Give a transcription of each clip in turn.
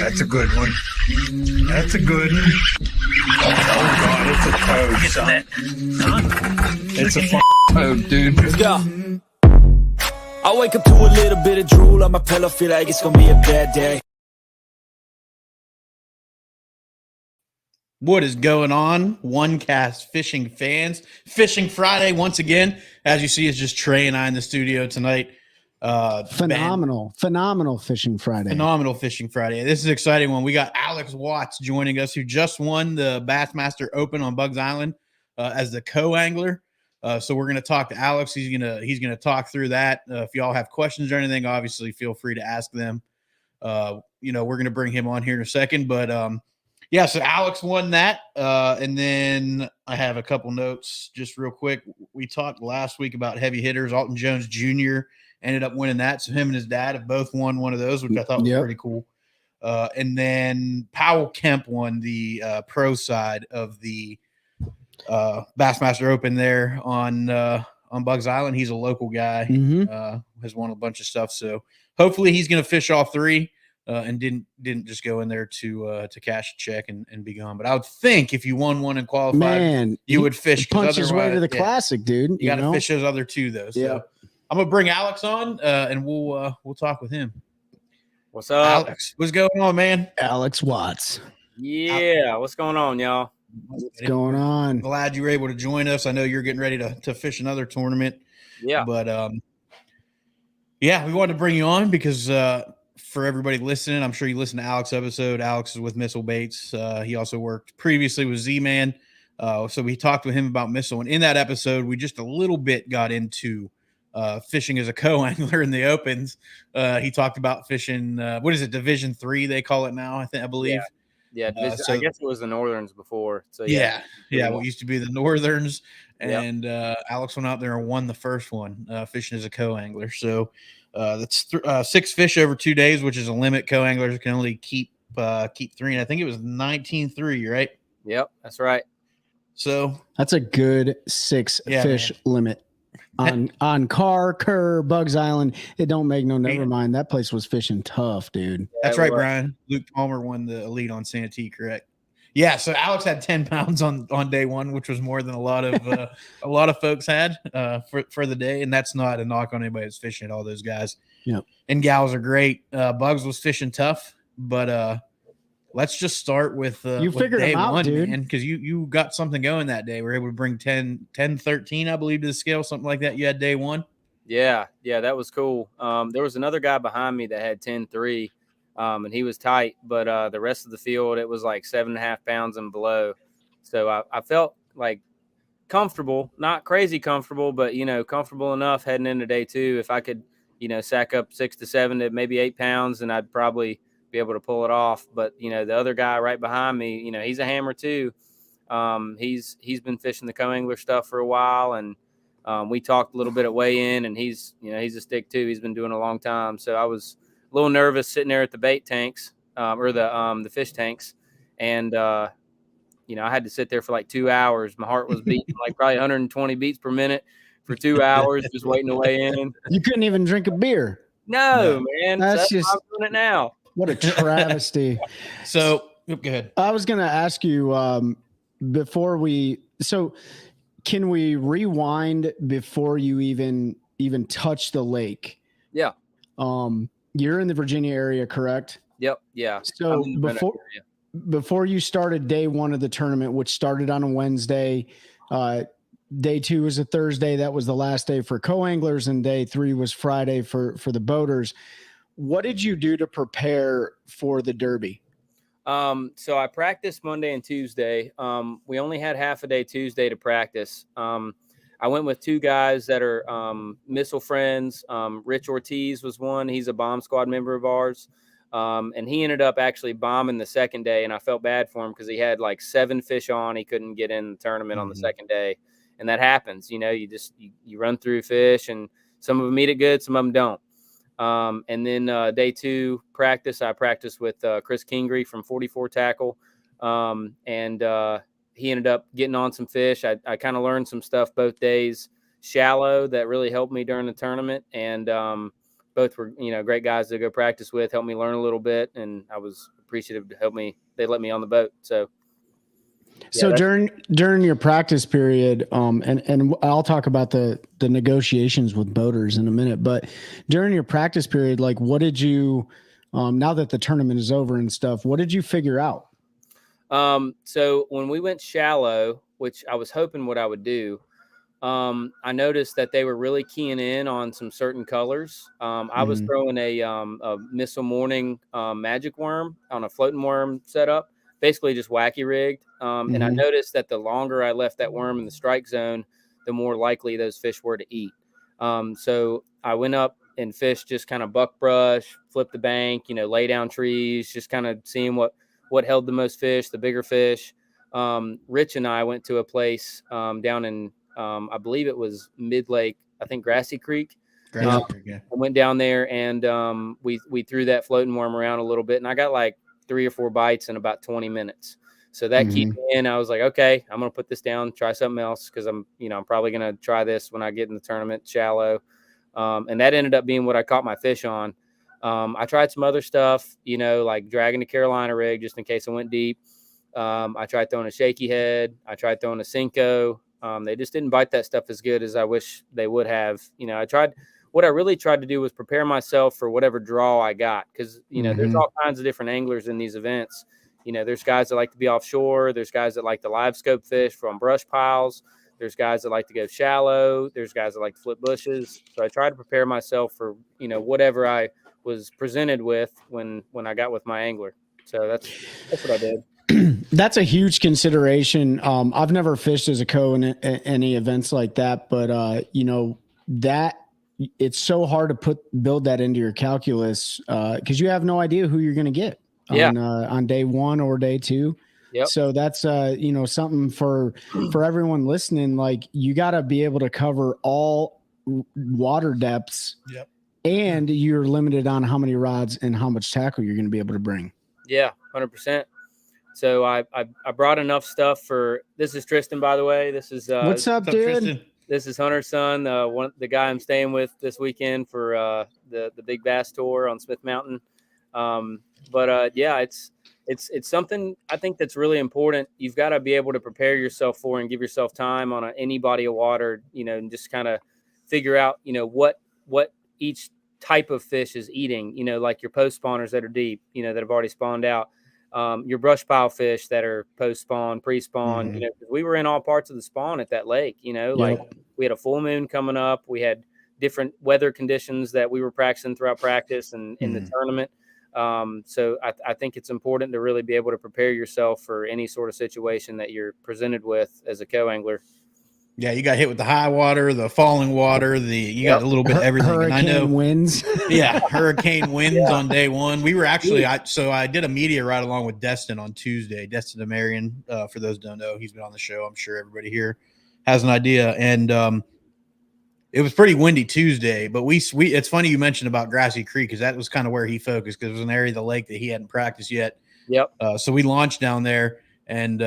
That's a good one. That's a good one. Oh, God, it's a toad, son. It's a f***ing toad, dude. Let's go. I wake up to a little bit of drool on my pillow, feel like it's gonna be a bad day. What is going on, OneCast fishing fans? Fishing Friday once again. As you see, it's just Trey and I in the studio tonight. Phenomenal Fishing Friday. Phenomenal Fishing Friday. This is an exciting one. We got Alex Watts joining us, who just won the Bassmaster Open on Bugs Island as the co-angler. So we're going to talk to Alex. He's gonna talk through that. If y'all have questions or anything, obviously feel free to ask them. We're going to bring him on here in a second, but yeah, so Alex won that. And then I have a couple notes just real quick. We talked last week about heavy hitters. Alton Jones Jr. ended up winning that. So him and his dad have both won one of those, which I thought was pretty cool. And then Powell Kemp won the pro side of the Bassmaster Open there on Bugs Island. He's a local guy, has won a bunch of stuff. So hopefully he's going to fish all three. And didn't just go in there to cash a check and be gone. But I would think if you won one and qualified, you would fish. Punch his way to the classic, dude. You got to fish those other two though. So I'm gonna bring Alex on, and we'll talk with him. What's up, Alex? What's going on, man? Alex Watts. Yeah, what's going on, y'all? What's going on? Glad you were able to join us. I know you're getting ready to fish another tournament. Yeah, but we wanted to bring you on because for everybody listening, I'm sure you listened to Alex's episode. Alex is with Missile Baits. He also worked previously with Z-Man. So we talked with him about Missile. And in that episode, we just a little bit got into fishing as a co-angler in the opens. He talked about fishing, what is it, Division 3 they call it now, I believe. Yeah. So I guess it was the Northerns before. So yeah. What used to be the Northerns. And Alex went out there and won the first one, fishing as a co-angler. So that's 6 fish over 2 days, which is a limit. Co-anglers can only keep 3, and I think it was 19.3, right? Yep, that's right. So that's a good 6 fish limit on Kerr, Bugs Island. It don't make no never mind. That place was fishing tough, dude. That's right, Brian. Luke Palmer won the elite on Santee, correct? Yeah, so Alex had 10 pounds on day one, which was more than a lot of folks had for the day, and that's not a knock on anybody that's fishing. All those guys and gals are great. Bugs was fishing tough, but let's just start with you figured day him out, one, dude, because you got something going that day. We were able to bring 10, 13, I believe, to the scale, something like that. You had day one. Yeah, that was cool. There was another guy behind me that had 10.3. And he was tight, but the rest of the field, it was like 7.5 pounds and below. So I felt like comfortable, not crazy comfortable, but, comfortable enough heading into day two. If I could, sack up 6 to 7 to maybe 8 pounds, then I'd probably be able to pull it off. But, the other guy right behind me, he's a hammer too. He's been fishing the co-angler stuff for a while, and we talked a little bit at weigh-in, and he's a stick too. He's been doing it a long time. So I was a little nervous sitting there at the bait tanks or the fish tanks. And, I had to sit there for like 2 hours. My heart was beating like probably 120 beats per minute for 2 hours, just waiting to weigh in. You couldn't even drink a beer. No, man. That's just I'm doing it now. What a travesty. So go ahead. I was going to ask you can we rewind before you even touch the lake? Yeah. You're in the Virginia area, correct? Yep. Yeah. So before you started day one of the tournament, which started on a Wednesday, day 2 was a Thursday. That was the last day for co-anglers, and day 3 was Friday for the boaters. What did you do to prepare for the Derby? So I practiced Monday and Tuesday. We only had half a day Tuesday to practice. I went with 2 guys that are Missile friends. Rich Ortiz was one. He's a bomb squad member of ours. And he ended up actually bombing the second day, and I felt bad for him because he had like 7 fish on. He couldn't get in the tournament on the second day. And that happens. You run through fish, and some of them eat it good, some of them don't. And then day 2 practice, I practiced with Chris Kingery from 44 Tackle. He ended up getting on some fish. I kind of learned some stuff both days, shallow, that really helped me during the tournament. And both were, great guys to go practice with, helped me learn a little bit. And I was appreciative to they let me on the boat. So, so during your practice period, and I'll talk about the negotiations with boaters in a minute, but during your practice period, like what did you, now that the tournament is over and stuff, what did you figure out? So when we went shallow, which I was hoping what I would do, I noticed that they were really keying in on some certain colors. I was throwing a Missile Morning magic worm on a floating worm setup, basically just wacky rigged. And I noticed that the longer I left that worm in the strike zone, the more likely those fish were to eat. So I went up and fished just kind of buck brush, flip the bank, lay down trees, just kind of seeing what held the most fish, the bigger fish. Rich and I went to a place down in I believe it was Mid-Lake, I think Grassy Creek. I went down there and we threw that floating worm around a little bit, and I got like 3 or 4 bites in about 20 minutes. So that keyed me in. I was like, okay, I'm going to put this down, try something else, because I'm probably going to try this when I get in the tournament shallow. And that ended up being what I caught my fish on. I tried some other stuff, like dragging the Carolina rig just in case I went deep. I tried throwing a shaky head. I tried throwing a Cinco. They just didn't bite that stuff as good as I wish they would have. What I really tried to do was prepare myself for whatever draw I got. Cause there's all kinds of different anglers in these events. There's guys that like to be offshore. There's guys that like to live scope fish from brush piles. There's guys that like to go shallow. There's guys that like to flip bushes. So I tried to prepare myself for, whatever I was presented with when I got with my angler. So that's what I did. That's a huge consideration. I've never fished as a co in any events like that, but that it's so hard to build that into your calculus because you have no idea who you're going to get on day 1 or day 2. Yep. So that's something for everyone listening. Like you got to be able to cover all water depths. Yep. And you're limited on how many rods and how much tackle you're going to be able to bring. Yeah, 100%. So I brought enough stuff for. This is Tristan, by the way. This is what's up, dude? Tristan? This is Hunter's son, the guy I'm staying with this weekend for the Big Bass Tour on Smith Mountain. It's something I think that's really important. You've got to be able to prepare yourself for and give yourself time on any body of water, and just kind of figure out, what each type of fish is eating. Like your post spawners that are deep, that have already spawned out. Your brush pile fish that are post-spawn, pre-spawn, we were in all parts of the spawn at that lake, like we had a full moon coming up. We had different weather conditions that we were practicing throughout practice and in the tournament. So I think it's important to really be able to prepare yourself for any sort of situation that you're presented with as a co-angler. Yeah, you got hit with the high water, the falling water, you got a little bit of everything. Hurricane winds. Yeah, hurricane winds on day 1. We were actually, I did a media ride along with Destin on Tuesday. Destin Demarion, for those who don't know, he's been on the show. I'm sure everybody here has an idea. And it was pretty windy Tuesday, but we it's funny you mentioned about Grassy Creek because that was kind of where he focused because it was an area of the lake that he hadn't practiced yet. Yep. So we launched down there and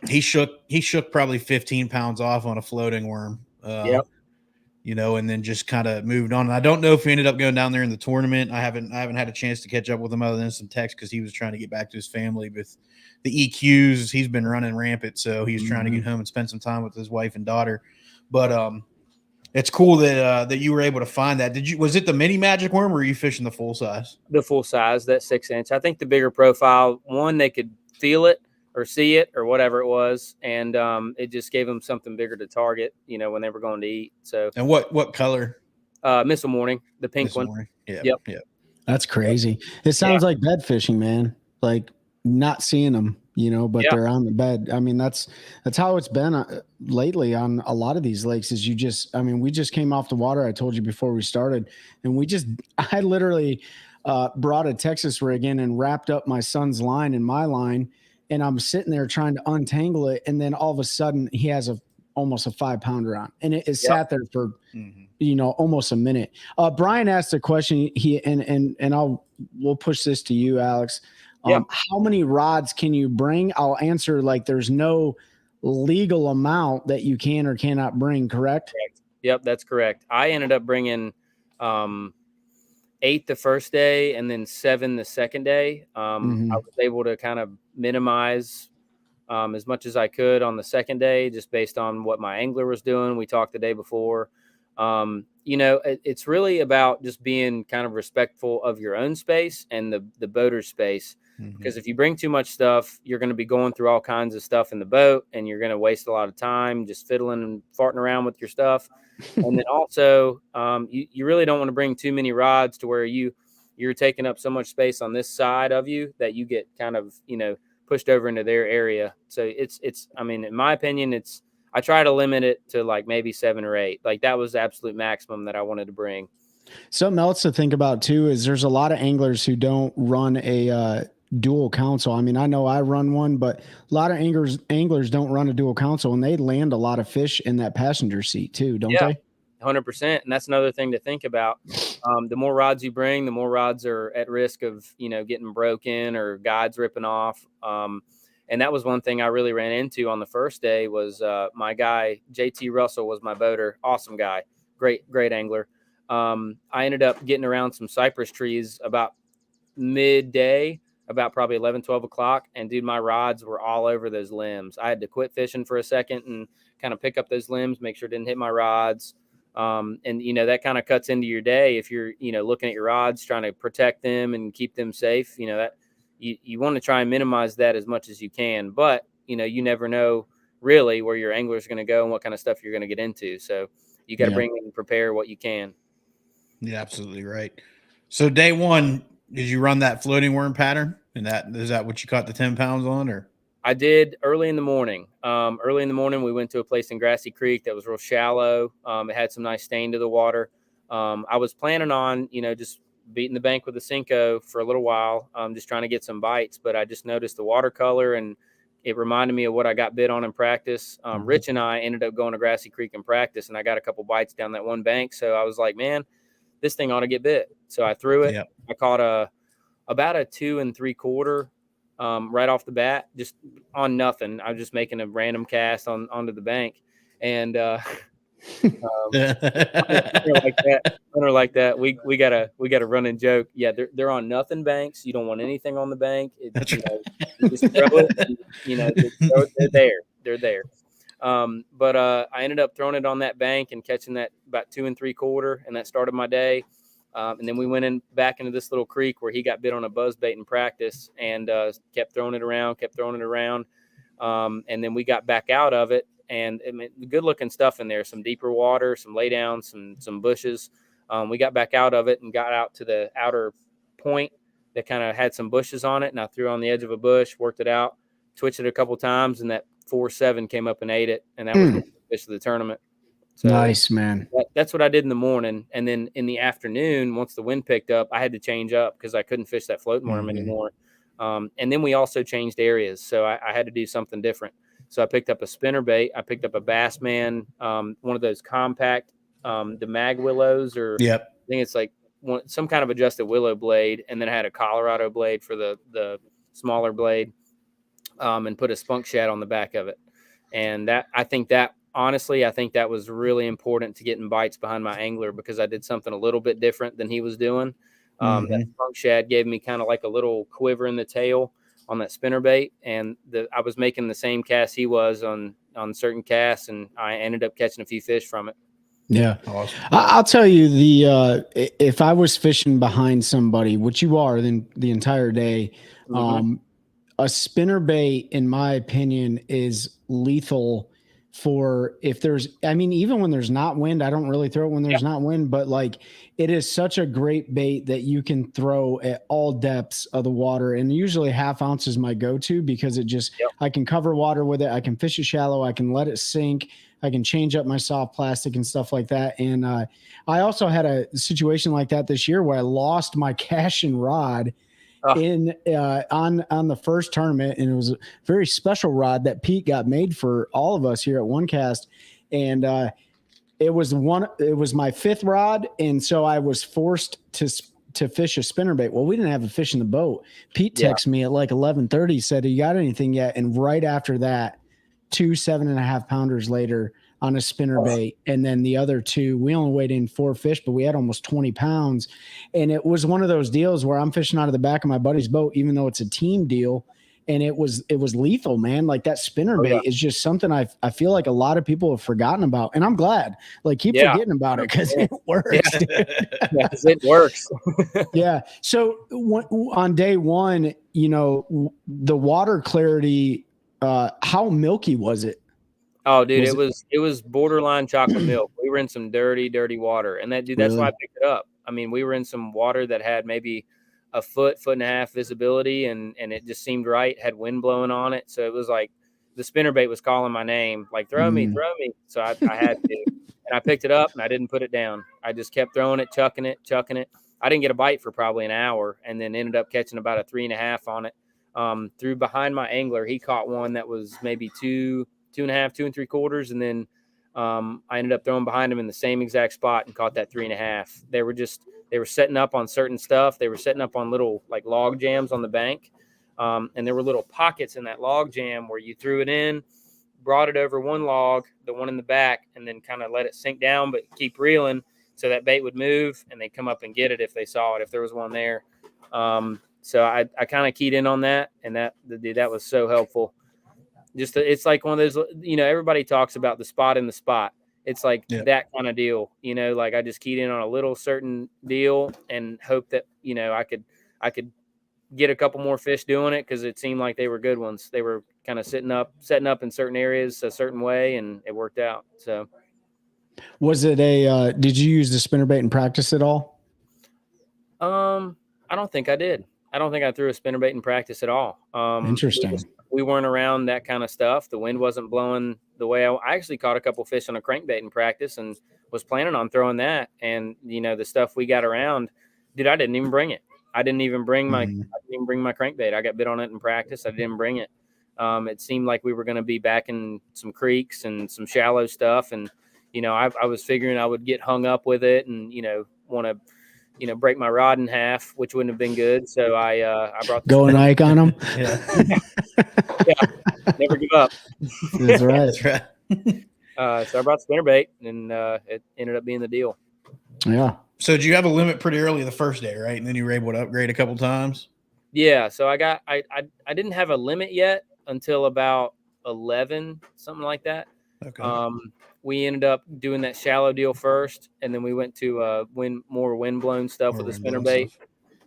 he shook probably 15 pounds off on a floating worm, and then just kind of moved on. And I don't know if he ended up going down there in the tournament. I haven't had a chance to catch up with him other than some text because he was trying to get back to his family with the EQs. He's been running rampant, so he's trying to get home and spend some time with his wife and daughter. But it's cool that you were able to find that. Was it the mini magic worm or were you fishing the full size? The full size, that 6-inch. I think the bigger profile, one, they could feel it or see it or whatever it was. And it just gave them something bigger to target, when they were going to eat. So, and what color? Missile Morning, the pink Missile one. Morning. Yeah. Yep. Yeah. That's crazy. It sounds like bed fishing, man. Like not seeing them, but they're on the bed. I mean, that's how it's been lately on a lot of these lakes is we just came off the water. I told you before we started and I literally brought a Texas rig in and wrapped up my son's line and my line. And I'm sitting there trying to untangle it. And then all of a sudden he has almost a 5-pounder on and it sat there for, almost a minute. Brian asked a question we'll push this to you, Alex. How many rods can you bring? I'll answer like there's no legal amount that you can or cannot bring, correct? Yep, that's correct. I ended up bringing 8 the first day and then 7 the second day. I was able to kind of minimize as much as I could on the second day, just based on what my angler was doing. We talked the day before. It's really about just being kind of respectful of your own space and the boater's space. Because if you bring too much stuff, you're going to be going through all kinds of stuff in the boat, and you're going to waste a lot of time just fiddling and farting around with your stuff. And then also, you really don't want to bring too many rods to where you're taking up so much space on this side of you that you get kind of, pushed over into their area. So in my opinion, I try to limit it to like maybe 7 or 8. Like that was the absolute maximum that I wanted to bring. Something else to think about too is there's a lot of anglers who don't run a dual console. I mean, I know I run one, but a lot of anglers don't run a dual console, and they land a lot of fish in that passenger seat too, don't they? 100%. And that's another thing to think about. The more rods you bring, the more rods are at risk of, getting broken or guides ripping off. And that was one thing I really ran into on the first day was my guy, JT Russell, was my boater. Awesome guy. Great angler. I ended up getting around some cypress trees about midday, about probably 11, 12 o'clock. And dude, my rods were all over those limbs. I had to quit fishing for a second and kind of pick up those limbs, make sure it didn't hit my rods. That kind of cuts into your day. If you're, looking at your rods, trying to protect them and keep them safe, that you want to try and minimize that as much as you can, but you never know really where your angler is going to go and what kind of stuff you're going to get into. So you got to bring and prepare what you can. Yeah, absolutely right. So day one, did you run that floating worm pattern? And is that what you caught the 10 pounds on, or? I did early in the morning. We went to a place in Grassy Creek that was real shallow. It had some nice stain to the water. I was planning on, just beating the bank with a Senko for a little while, just trying to get some bites, but I just noticed the watercolor and it reminded me of what I got bit on in practice. Rich and I ended up going to Grassy Creek in practice, and I got a couple bites down that one bank. So I was like, man, this thing ought to get bit. So I threw it. Yep. I caught about a 2 3/4 right off the bat, just on nothing. I was just making a random cast onto the bank, and like that. We got a running joke. Yeah, they're on nothing banks. You don't want anything on the bank. You just throw it. They're there. But I ended up throwing it on that bank and catching that about 2 3/4, and that started my day. And then we went back into this little creek where he got bit on a buzzbait in practice, and kept throwing it around. And then we got back out of it, and good looking stuff in there, some deeper water, some laydowns, some bushes. We got back out of it and got out to the outer point that kind of had some bushes on it. And I threw it on the edge of a bush, worked it out, twitched it a couple times, and that 4.7 came up and ate it. And that was the fish of the tournament. So nice, man. That's what I did in the morning. And then in the afternoon, once the wind picked up, I had to change up because I couldn't fish that floating worm anymore. And then we also changed areas. So I had to do something different. So I picked up a spinnerbait. I picked up a Bassman, one of those compact, the mag willows, or I think it's like some kind of adjusted willow blade. And then I had a Colorado blade for the smaller blade, and put a spunk shad on the back of it. And I think that was really important to getting bites behind my angler, because I did something a little bit different than he was doing. That spunk shad gave me kind of like a little quiver in the tail on that spinnerbait, and I was making the same cast he was on certain casts, and I ended up catching a few fish from it. Yeah. Awesome. I'll tell you, if I was fishing behind somebody, which you are then the entire day, a spinnerbait, in my opinion, is lethal for even when there's not wind. I don't really throw it when there's not wind, but like it is such a great bait that you can throw at all depths of the water. And usually 1/2 ounce is my go-to, because it just, I can cover water with it. I can fish it shallow. I can let it sink. I can change up my soft plastic and stuff like that. And I also had a situation like that this year where I lost my cashin' rod on the first tournament, and it was a very special rod that Pete got made for all of us here at OneCast, and it was my 5th rod, and so I was forced to fish a spinnerbait. Well, we didn't have a fish in the boat. Pete texted me at like 11:30, said, "You got anything yet?" And right after that, 2 7.5 pounders later, on a spinnerbait. And then the other 2, we only weighed in 4 fish, but we had almost 20 pounds. And it was one of those deals where I'm fishing out of the back of my buddy's boat, even though it's a team deal. And it was lethal, man. Like that spinnerbait is just something I feel like a lot of people have forgotten about. And I'm glad, like keep forgetting about it because it works. Yeah, it works. Yeah. So on day 1, you know, the water clarity, how milky was it? Oh, dude, it was borderline chocolate milk. We were in some dirty water, and that's why I picked it up. I mean, we were in some water that had maybe a foot and a half visibility, and it just seemed right. Had wind blowing on it, so it was like the spinnerbait was calling my name, like throw me. So I had to, and I picked it up, and I didn't put it down. I just kept throwing it, chucking it. I didn't get a bite for probably an hour, and then ended up catching about a 3.5 on it. Threw behind my angler. He caught one that was maybe 2.5, 2 3/4, and then I ended up throwing behind him in the same exact spot and caught that 3.5. They were setting up on certain stuff. They were setting up on little like log jams on the bank. And there were little pockets in that log jam where you threw it in, brought it over one log, the one in the back, and then kind of let it sink down, but keep reeling so that bait would move and they'd come up and get it if they saw it, if there was one there. So I kind of keyed in on that, and that was so helpful. It's like one of those, you know, everybody talks about the spot in the spot. It's like that kind of deal, you know, like I just keyed in on a little certain deal and hope that, you know, I could get a couple more fish doing it, because it seemed like they were good ones. They were kind of setting up in certain areas a certain way, and it worked out. So was it did you use the spinnerbait in practice at all? I don't think I did. I don't think I threw a spinnerbait in practice at all. Interesting. We weren't around that kind of stuff. The wind wasn't blowing the way I actually caught a couple fish on a crankbait in practice and was planning on throwing that. And, you know, the stuff we got around, dude, I didn't even bring it. I didn't even bring my crankbait. I got bit on it in practice. I didn't bring it. It seemed like we were going to be back in some creeks and some shallow stuff. And, you know, I was figuring I would get hung up with it and, you know, want to, you know, break my rod in half, which wouldn't have been good. So I brought go and hike on them. Yeah, never give up. That's right. That's right. So I brought spinnerbait, and it ended up being the deal. Yeah. So did you have a limit pretty early the first day, right? And then you were able to upgrade a couple times? Yeah. So I didn't have a limit yet until about 11, something like that. Okay. We ended up doing that shallow deal first, and then we went to more wind-blown stuff with the spinnerbait.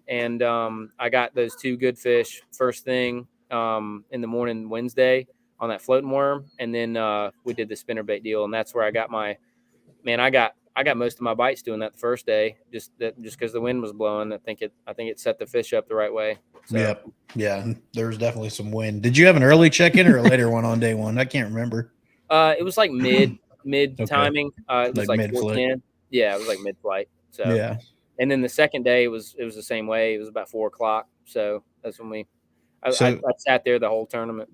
And I got those 2 good fish first thing in the morning Wednesday on that floating worm, and then we did the spinnerbait deal, and that's where I got my – I got most of my bites doing that the first day, just because the wind was blowing. I think it set the fish up the right way. So. Yep. Yeah, there's definitely some wind. Did you have an early check-in or a later one on day 1? I can't remember. It was like mid timing. It was like mid-flight. Yeah, it was like mid-flight. So yeah. And then the second day it was the same way. It was about 4:00. So that's when I sat there the whole tournament.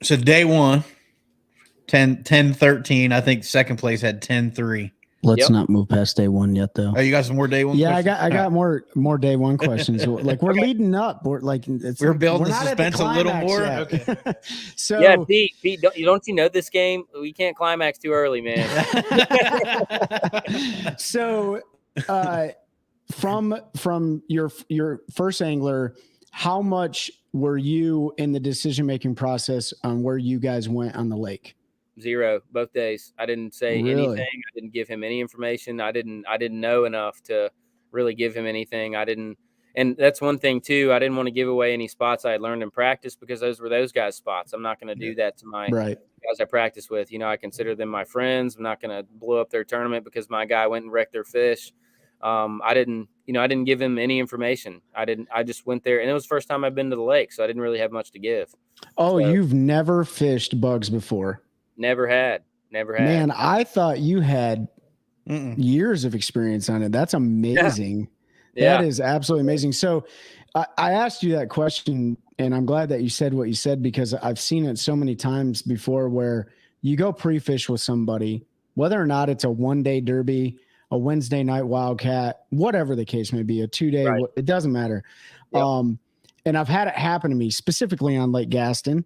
So day 1, 10-13. I think second place had 10-3. Let's not move past day 1 yet, though. Oh, you got some more day 1? Yeah, questions? I got more day 1 questions. Like we're leading up. We're like we're building the suspense a little more. Yet. Okay. So yeah, Pete, don't you know this game? We can't climax too early, man. So, from your first angler, how much were you in the decision-making process on where you guys went on the lake? 0 both days. I didn't say anything. I didn't give him any information. I didn't know enough to really give him anything. And that's one thing too. I didn't want to give away any spots I had learned in practice, because those were those guys' spots. I'm not going to do that to my guys I practice with. You know, I consider them my friends. I'm not going to blow up their tournament because my guy went and wrecked their fish. I didn't give him any information. I just went there, and it was the first time I've been to the lake, so I didn't really have much to give. Oh, so, you've never fished bugs before? Never had. Man, I thought you had years of experience on it. That's amazing. Yeah. That is absolutely amazing. So I asked you that question, and I'm glad that you said what you said, because I've seen it so many times before where you go pre-fish with somebody, whether or not it's a 1-day derby, a Wednesday night wildcat, whatever the case may be, a 2-day, it doesn't matter. Yep. And I've had it happen to me specifically on Lake Gaston,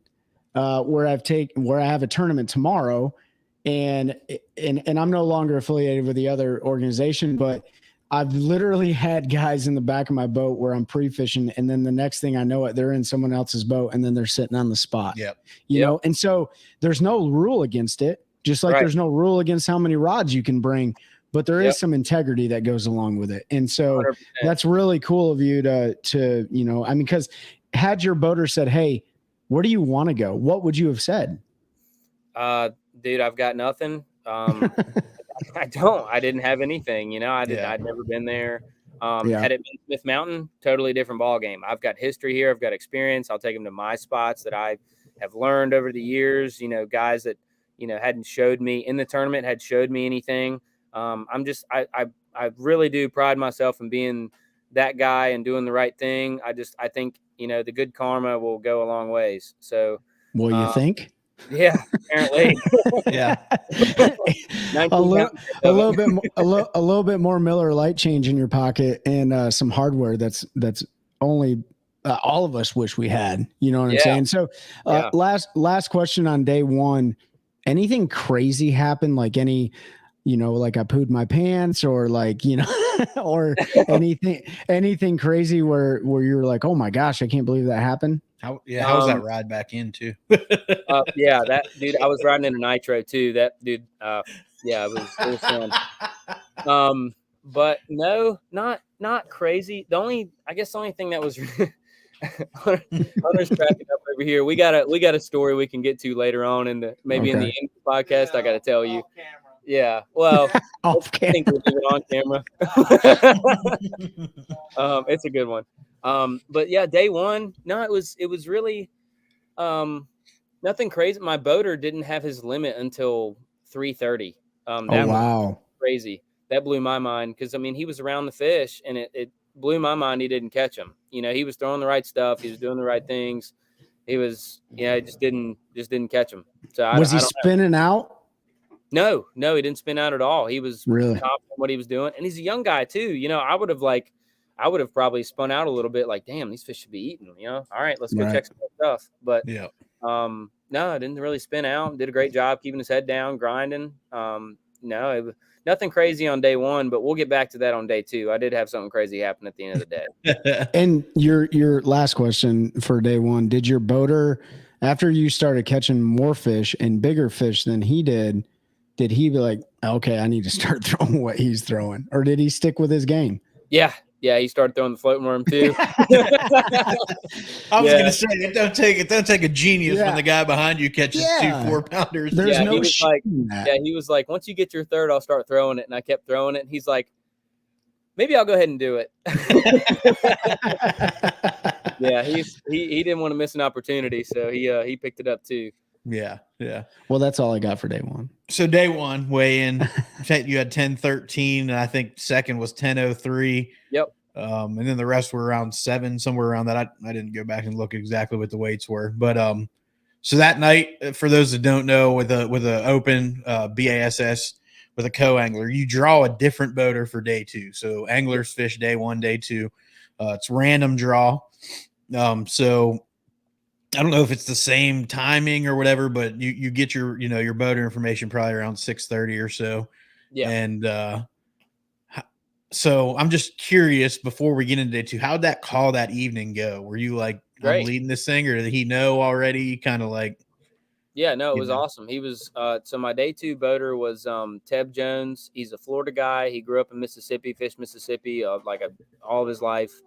where I have a tournament tomorrow, and I'm no longer affiliated with the other organization, but I've literally had guys in the back of my boat where I'm pre-fishing, and then the next thing I know it, they're in someone else's boat, and then they're sitting on the spot. You know, and so there's no rule against it, just like there's no rule against how many rods you can bring, but there is some integrity that goes along with it. And so 100%. that's really cool of you to, you know, I mean, because had your boater said, "Hey, where do you want to go?" What would you have said? Dude, I've got nothing. I didn't have anything, you know, I'd never been there. Had it been Smith Mountain, totally different ball game. I've got history here. I've got experience. I'll take them to my spots that I have learned over the years, you know, guys that, you know, hadn't showed me in the tournament, had showed me anything. I really do pride myself in being that guy and doing the right thing. I think, you know, the good karma will go a long ways. So, well, you think? Yeah, apparently. Yeah. a little bit more Miller Lite change in your pocket and some hardware that's only all of us wish we had. You know what I'm saying? So, last question on day one. Anything crazy happen? Like any, you know, like I pooed my pants, or like, you know, or anything crazy where you're like, oh my gosh, I can't believe that happened. How was that ride back in too? That dude, I was riding in a nitro too. That dude, it was fun. But no, not crazy. The only thing that was Hunter's cracking up over here. We got a story we can get to later on in the in the end of the podcast. I got to tell you. Yeah, well, I think we'll do it on camera. It's a good one. But yeah, day one, no, it was really nothing crazy. My boater didn't have his limit until 3:30. That was crazy. That blew my mind because I mean he was around the fish, and it blew my mind he didn't catch him. You know, he was throwing the right stuff, he was doing the right things. He was, just didn't catch him. So was he spinning out? No, he didn't spin out at all. He was really confident in what he was doing, and he's a young guy too. You know, I would have probably spun out a little bit, like, damn, these fish should be eaten. You know, all right, let's go check some more stuff. But no, it didn't really spin out. Did a great job keeping his head down, grinding. No, it was nothing crazy on day one, but we'll get back to that on day two. I did have something crazy happen at the end of the day. And your last question for day one, did your boater, after you started catching more fish and bigger fish than he did he be like, okay, I need to start throwing what he's throwing? Or did he stick with his game? Yeah, he started throwing the floating worm too. I was gonna say it don't take a genius when the guy behind you catches 2 4-pounders. There's no he was like, he was like, once you get your third, I'll start throwing it. And I kept throwing it. And he's like, maybe I'll go ahead and do it. Yeah, he didn't want to miss an opportunity, so he picked it up too. Yeah. Well, that's all I got for day one. So day one weigh in, you had 10:13, and I think second was 10:03. Yep. And then the rest were around 7, somewhere around that. I didn't go back and look exactly what the weights were, but so that night, for those that don't know, with a open BASS with a co-angler, you draw a different boater for day two. So anglers fish day one, day two. It's random draw. So I don't know if it's the same timing or whatever, but you get your boater information probably around 6:30 or so. Yeah. And so I'm just curious, before we get into day two, how'd that call that evening go? Were you like, I'm leading this thing, or did he know already? Kind of like, yeah, no, it was awesome. He was so my day two boater was Teb Jones. He's a Florida guy. He grew up in Mississippi, fished Mississippi all of his life.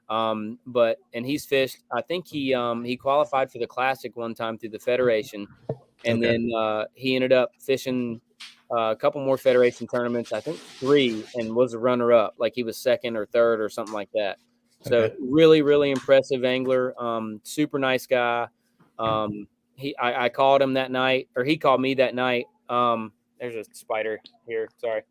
But he's fished. I think he qualified for the Classic one time through the Federation, and then he ended up fishing a couple more Federation tournaments. I think 3, and was a runner-up. Like he was second or third or something like that. So really, really impressive angler. Super nice guy. I called him that night, or he called me that night. There's a spider here. Sorry.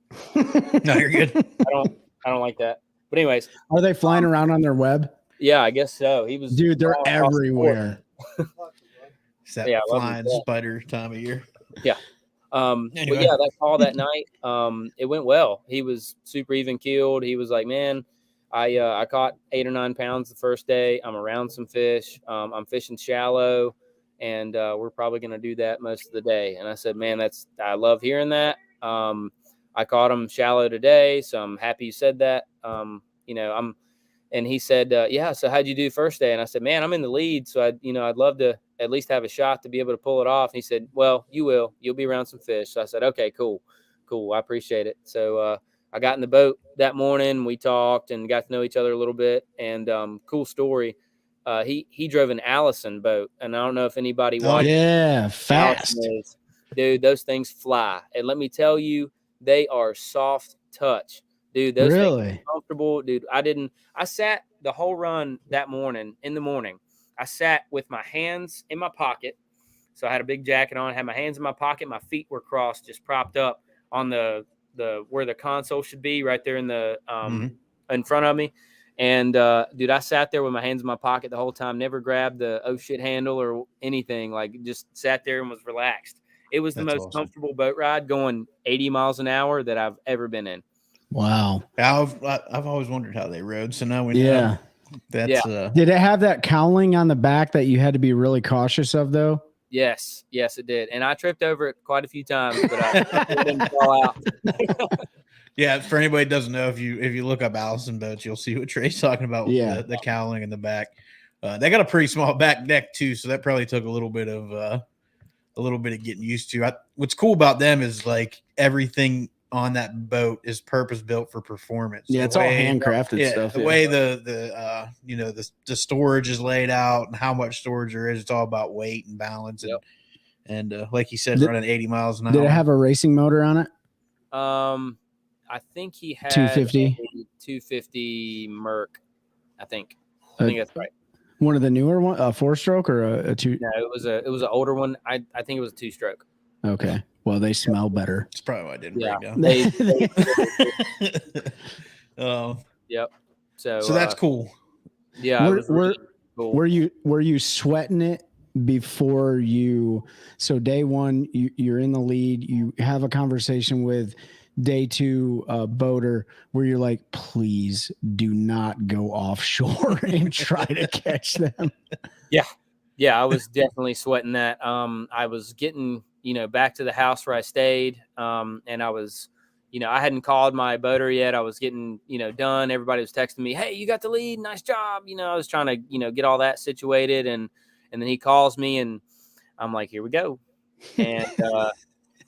No, you're good. I don't like that. But anyways, are they flying around on their web? Yeah, I guess so. He was, dude. They're everywhere. It's that flying spider time of year. Yeah. Anyway. But yeah, that call that night, it went well. He was super even keeled. He was like, man, I caught 8 or 9 pounds the first day. I'm around some fish. I'm fishing shallow. and we're probably going to do that most of the day. And I said, man, I love hearing that. I caught him shallow today, so I'm happy you said that. And he said, yeah, so how'd you do first day? And I said, man, I'm in the lead. So I'd love to at least have a shot to be able to pull it off. And he said, well, you'll be around some fish. So I said, okay, cool. I appreciate it. So, I got in the boat that morning. We talked and got to know each other a little bit, and, cool story. He drove an Allison boat, and I don't know if anybody watched. Yeah. Fast. Dude, those things fly. And let me tell you, they are soft touch. Dude, those things are comfortable. Dude, I sat the whole run that morning, in the morning. I sat with my hands in my pocket. So I had a big jacket on, had my hands in my pocket. My feet were crossed, just propped up on the where the console should be, right there in the in front of me. And dude, I sat there with my hands in my pocket the whole time, never grabbed the oh shit handle or anything. Like, just sat there and was relaxed. It was the most comfortable boat ride going 80 miles an hour that I've ever been in. Wow. I've always wondered how they rode, so now we know. That's Did it have that cowling on the back that you had to be really cautious of, though? Yes, it did. And I tripped over it quite a few times, but I didn't fall out. Yeah, for anybody that doesn't know, if you look up Allison boats, you'll see what Trey's talking about with the cowling in the back. They got a pretty small back deck too, so that probably took a little bit of getting used to. What's cool about them is like everything on that boat is purpose built for performance. Yeah, it's all handcrafted stuff. The way the storage is laid out and how much storage there is, it's all about weight and balance. And like you said, running 80 miles an hour. Did it have a racing motor on it? I think he had 250 Merc. I think that's right. One of the newer one, a 4-stroke or a 2? No, it was an older one. I think it was a 2-stroke. Okay. Well, they smell better. That's probably why I didn't break down. Yep. So that's cool. Yeah. Cool. Were you sweating it before you? So day one, you're in the lead. You have a conversation with day two boater where you're like, please do not go offshore and try to catch them. Yeah. I was definitely sweating that. I was getting back to the house where I stayed. And I was, I hadn't called my boater yet. I was getting, done. Everybody was texting me, hey, you got the lead. Nice job. I was trying to, get all that situated. And then he calls me and I'm like, here we go. And,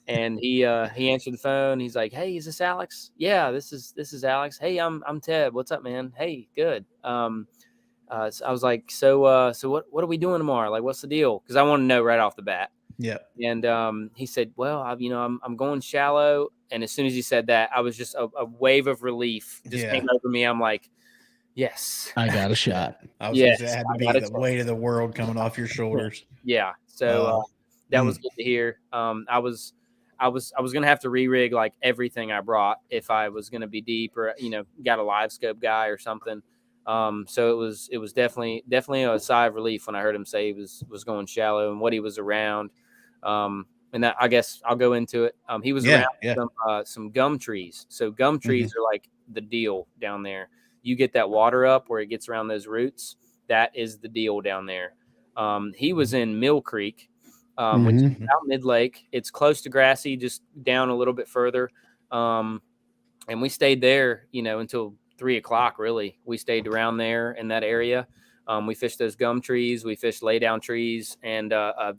and he answered the phone. He's like, hey, is this Alex? Yeah, this is Alex. Hey, I'm Ted. What's up, man? Hey, good. So I was like, so what are we doing tomorrow? Like, what's the deal? Cause I want to know right off the bat. Yeah. And he said, well, I'm going shallow. And as soon as he said that, I was just a wave of relief just came over me. I'm like, yes, I got a shot. I was gonna say, it had to be the weight of the world coming off your shoulders. Yeah. So that was good to hear. I was going to have to re-rig like everything I brought if I was going to be deep or, got a live scope guy or something. So it was definitely a sigh of relief when I heard him say he was going shallow and what he was around. And that, I guess I'll go into it. He was around some gum trees. So gum trees are like the deal down there. You get that water up where it gets around those roots. That is the deal down there. He was in Mill Creek, which is out mid-lake. It's close to Grassy, just down a little bit further. And we stayed there, until 3:00. Really, we stayed around there in that area. We fished those gum trees. We fished lay down trees, and a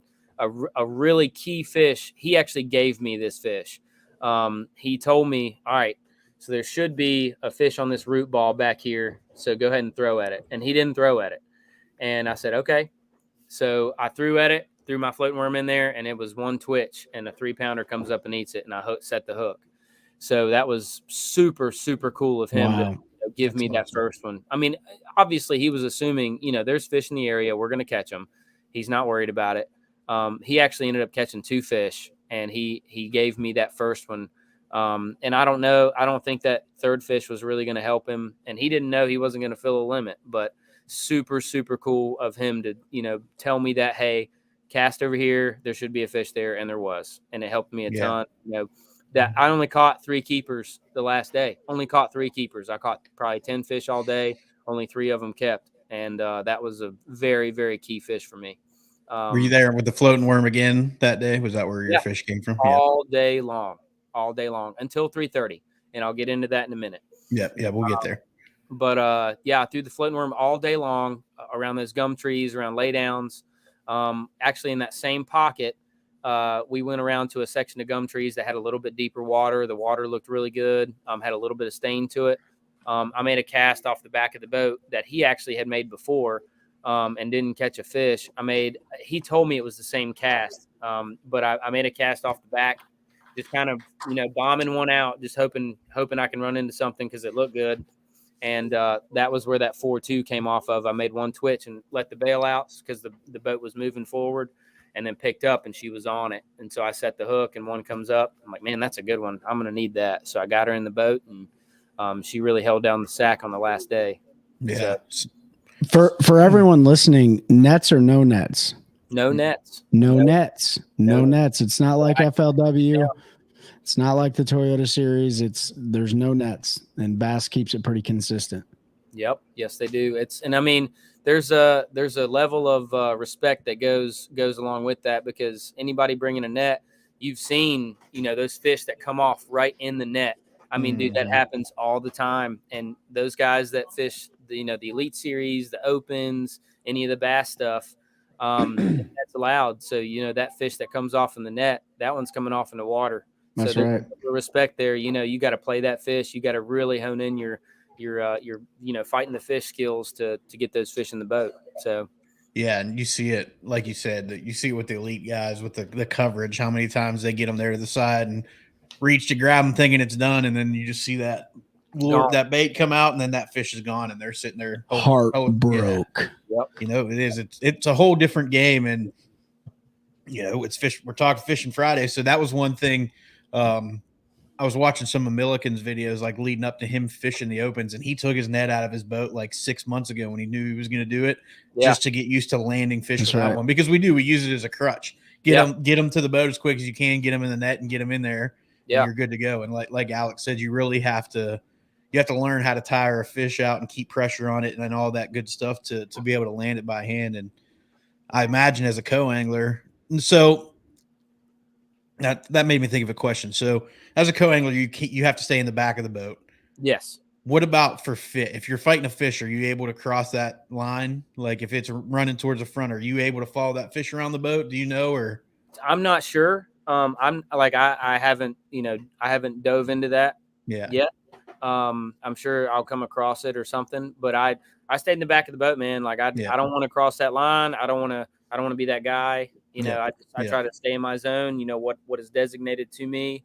really key fish. He actually gave me this fish. He told me, all right, so there should be a fish on this root ball back here. So go ahead and throw at it. And he didn't throw at it. And I said, okay. So I threw at it, threw my floating worm in there, and it was one twitch, and a 3-pounder comes up and eats it, and I set the hook. So that was super, super cool of him to give me that first one. I mean, obviously he was assuming, there's fish in the area. We're going to catch them. He's not worried about it. He actually ended up catching 2 fish, and he gave me that first one. And I don't know. I don't think that third fish was really going to help him, and he didn't know he wasn't going to fill a limit, but super, super cool of him to, tell me that, hey, cast over here, there should be a fish there. And there was, and it helped me a ton. That I only caught 3 keepers the last day. Only caught 3 keepers. I caught probably 10 fish all day. Only 3 of them kept. And that was a very, very key fish for me. Were you there with the floating worm again that day? Was that where your fish came from? All day long until 3:30, and I'll get into that in a minute. Yeah, we'll get there. But through the floating worm all day long, around those gum trees, around laydowns. Actually, in that same pocket, we went around to a section of gum trees that had a little bit deeper water. The water looked really good. Had a little bit of stain to it. I made a cast off the back of the boat that he actually had made before, and didn't catch a fish. He told me it was the same cast, but I made a cast off the back, just kind of, bombing one out, just hoping I can run into something because it looked good. And that was where that 4-2 came off of. I made one twitch and let the bail out because the boat was moving forward, and then picked up and she was on it. And so I set the hook and one comes up. I'm like, man, that's a good one. I'm going to need that. So I got her in the boat, and she really held down the sack on the last day. Yeah. So, for everyone listening, nets or no nets? No nets. No nets. It's not like FLW. Yeah. It's not like the Toyota series. There's no nets, and Bass keeps it pretty consistent. Yep. Yes, they do. There's a level of respect that goes along with that, because anybody bringing a net, you've seen, those fish that come off right in the net. Dude, that happens all the time. And those guys that fish the Elite Series, the Opens, any of the bass stuff, that's allowed. So, that fish that comes off in the net, that one's coming off in the water. That's so right. The respect there, you got to play that fish. You got to really hone in your fighting the fish skills to get those fish in the boat. So. Yeah, and you see it, like you said, that you see it with the elite guys with the coverage, how many times they get them there to the side and reach to grab them thinking it's done, and then you just see that that bait come out, and then that fish is gone, and they're sitting there heart broke. Yep. It is. It's a whole different game, and it's fish. We're talking Fishing Friday, so that was one thing. I was watching some of Milliken's videos, like leading up to him fishing the Opens, and he took his net out of his boat like 6 months ago when he knew he was going to do it, just to get used to landing fish with that one. Because we use it as a crutch. Get them to the boat as quick as you can, get them in the net, and get them in there. Yeah, and you're good to go. And like Alex said, you really have to learn how to tire a fish out and keep pressure on it and all that good stuff to be able to land it by hand. And I imagine as a co-angler, so. That made me think of a question. So, as a co-angler, you have to stay in the back of the boat. Yes. What about for fit? If you're fighting a fish, are you able to cross that line? Like if it's running towards the front, are you able to follow that fish around the boat? Do you know? Or I'm not sure. I'm like I haven't dove into that yet. I'm sure I'll come across it or something. But I stayed in the back of the boat, man. Like I don't want to cross that line. I don't want to be that guy. I try to stay in my zone, what is designated to me.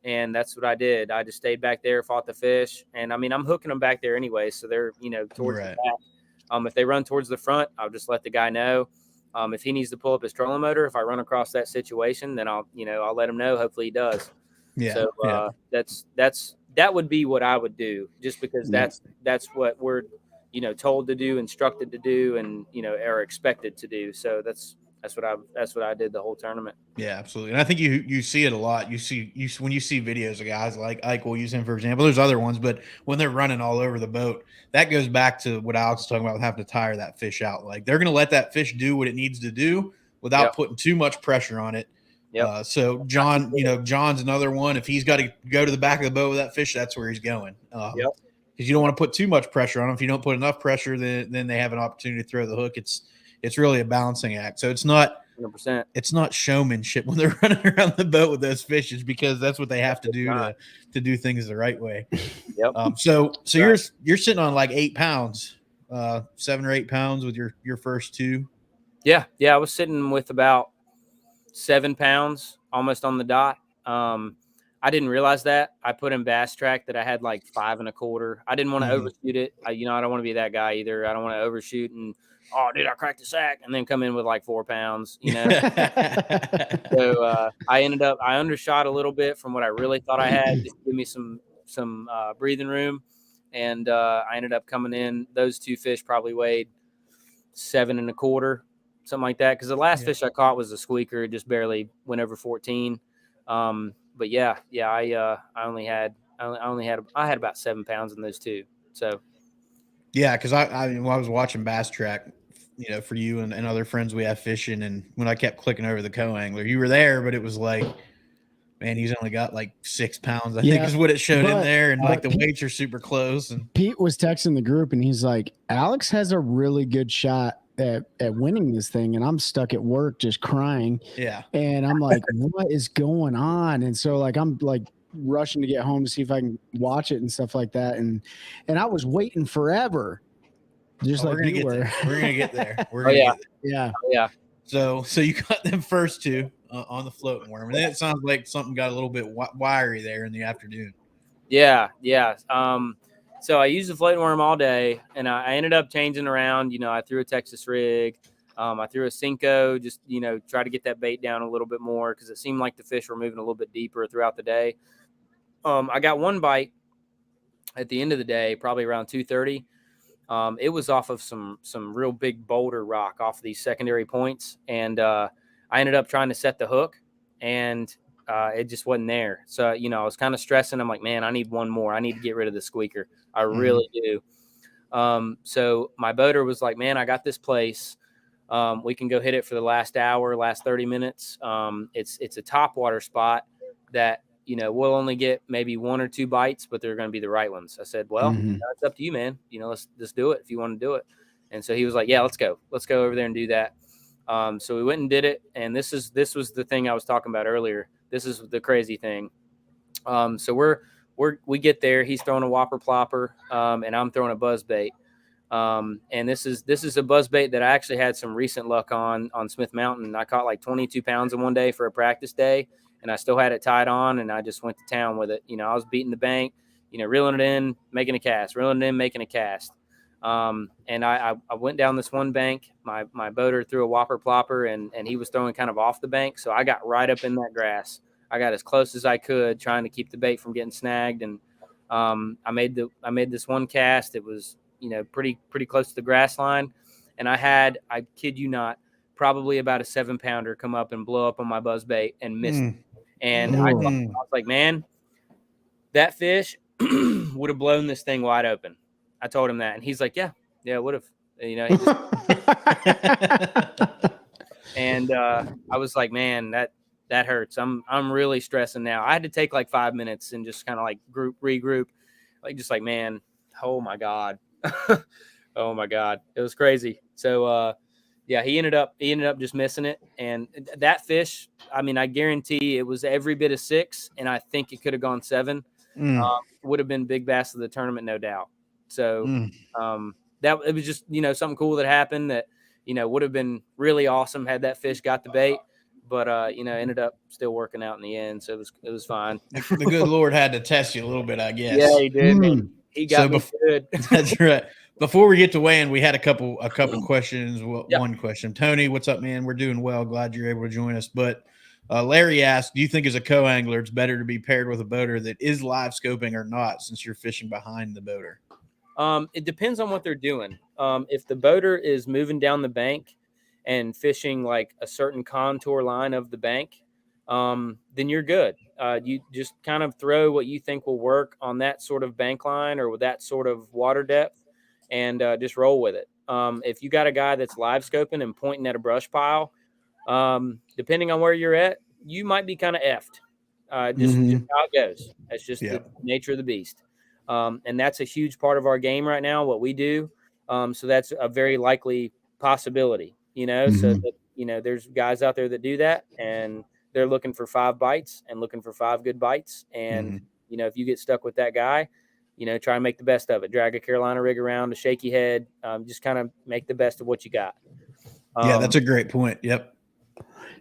And that's what I did. I just stayed back there, fought the fish. And I'm hooking them back there anyway. So they're, towards the back. If they run towards the front, I'll just let the guy know. If he needs to pull up his trolling motor, if I run across that situation, then I'll let him know. Hopefully he does. Yeah. So that would be what I would do, just because that's what we're, told to do, instructed to do, and, are expected to do. So that's what I did the whole tournament. Yeah, absolutely. And I think you see it a lot. You see when you see videos of guys like Ike, we'll use him for example. There's other ones, but when they're running all over the boat, that goes back to what Alex was talking about with having to tire that fish out. Like they're going to let that fish do what it needs to do without putting too much pressure on it. Yep. So John, John's another one. If he's got to go to the back of the boat with that fish, that's where he's going. Because you don't want to put too much pressure on them. If you don't put enough pressure, then they have an opportunity to throw the hook. It's really a balancing act. So it's not 100%. It's not showmanship when they're running around the boat with those fishes, because that's what they have to do to do things the right way. Yep. So you're sitting on like 8 pounds, 7 or 8 pounds with your first two. Yeah. I was sitting with about 7 pounds, almost on the dot. I didn't realize that. I put in Bass Track that I had like 5 1/4. I didn't want to overshoot it. I don't want to be that guy either. I don't want to overshoot and, oh, dude, I cracked the sack, and then come in with like 4 pounds, So I undershot a little bit from what I really thought I had, just to give me some breathing room. And I ended up coming in. Those 2 fish probably weighed 7 1/4, something like that. Because the last fish I caught was a squeaker, just barely went over 14. But I had about 7 pounds in those 2. So. Yeah, because I was watching Bass Track, for you and other friends we have fishing. And when I kept clicking over the co-angler, you were there, but it was like, man, he's only got like 6 pounds, I think is what it showed in there. And like the weights are super close. And Pete was texting the group and he's like, Alex has a really good shot at winning this thing. And I'm stuck at work just crying. Yeah. And I'm like, what is going on? And so like, I'm like rushing to get home to see if I can watch it and stuff like that. And I was waiting forever. Just like you were. We're going to get there. We're going to get there. Yeah. So you got them first two on the floating worm. And then it sounds like something got a little bit wiry there in the afternoon. Yeah. So I used the floating worm all day, and I ended up changing around. I threw a Texas rig. I threw a Cinco, just, try to get that bait down a little bit more because it seemed like the fish were moving a little bit deeper throughout the day. I got one bite at the end of the day, probably around 2:30. It was off of some real big boulder rock off of these secondary points. And I ended up trying to set the hook, and it just wasn't there. So, I was kind of stressing. I'm like, man, I need one more. I need to get rid of the squeaker. I really do. So my boater was like, man, I got this place. We can go hit it for the last hour, last 30 minutes. It's a top water spot that, we'll only get maybe 1 or 2 bites, but they're going to be the right ones. I said, well, it's up to you, man. Let's do it if you want to do it. And so he was like, yeah, let's go over there and do that. So we went and did it. And this was the thing I was talking about earlier. This is the crazy thing. So we get there. He's throwing a whopper plopper, and I'm throwing a buzz bait. And this is a buzz bait that I actually had some recent luck on Smith Mountain. I caught like 22 pounds in one day for a practice day, and I still had it tied on, and I just went to town with it. I was beating the bank, reeling it in, making a cast, reeling it in, making a cast. And I went down this one bank. My boater threw a whopper plopper, and he was throwing kind of off the bank. So I got right up in that grass. I got as close as I could, trying to keep the bait from getting snagged. And I made this one cast. It was, pretty close to the grass line. And I kid you not, probably about a 7-pounder come up and blow up on my buzz bait and miss it. And I was like, man, that fish would have blown this thing wide open. I told him that, and he's like, yeah, it would have, he just and I was like, man, that hurts. I'm really stressing now. I had to take like 5 minutes and just kind of like regroup, man, oh my God. Oh my God. It was crazy. So, he ended up just missing it. And that fish, I guarantee it was every bit of 6, and I think it could have gone 7. Would have been big bass of the tournament, no doubt. So that it was just, something cool that happened that, would have been really awesome had that fish got the bait, but ended up still working out in the end. So it was fine. The good Lord had to test you a little bit, I guess. Yeah, he did. Man. He got me good. That's right. Before we get to weighing, we had a couple questions. One question. Tony, what's up, man? We're doing well. Glad you're able to join us. But Larry asked, do you think as a co-angler, it's better to be paired with a boater that is live scoping or not, since you're fishing behind the boater? It depends on what they're doing. If the boater is moving down the bank and fishing like a certain contour line of the bank, then you're good. You just kind of throw what you think will work on that sort of bank line or with that sort of water depth, and just roll with it. If you got a guy that's live scoping and pointing at a brush pile, depending on where you're at, you might be kind of effed. Just how it goes. That's just the nature of the beast. And that's a huge part of our game right now, what we do. So that's a very likely possibility, so that, there's guys out there that do that, and they're looking for 5 bites and looking for 5 good bites. And, if you get stuck with that guy, try and make the best of it. Drag a Carolina rig around, a shaky head, just kind of make the best of what you got. That's a great point. Yep.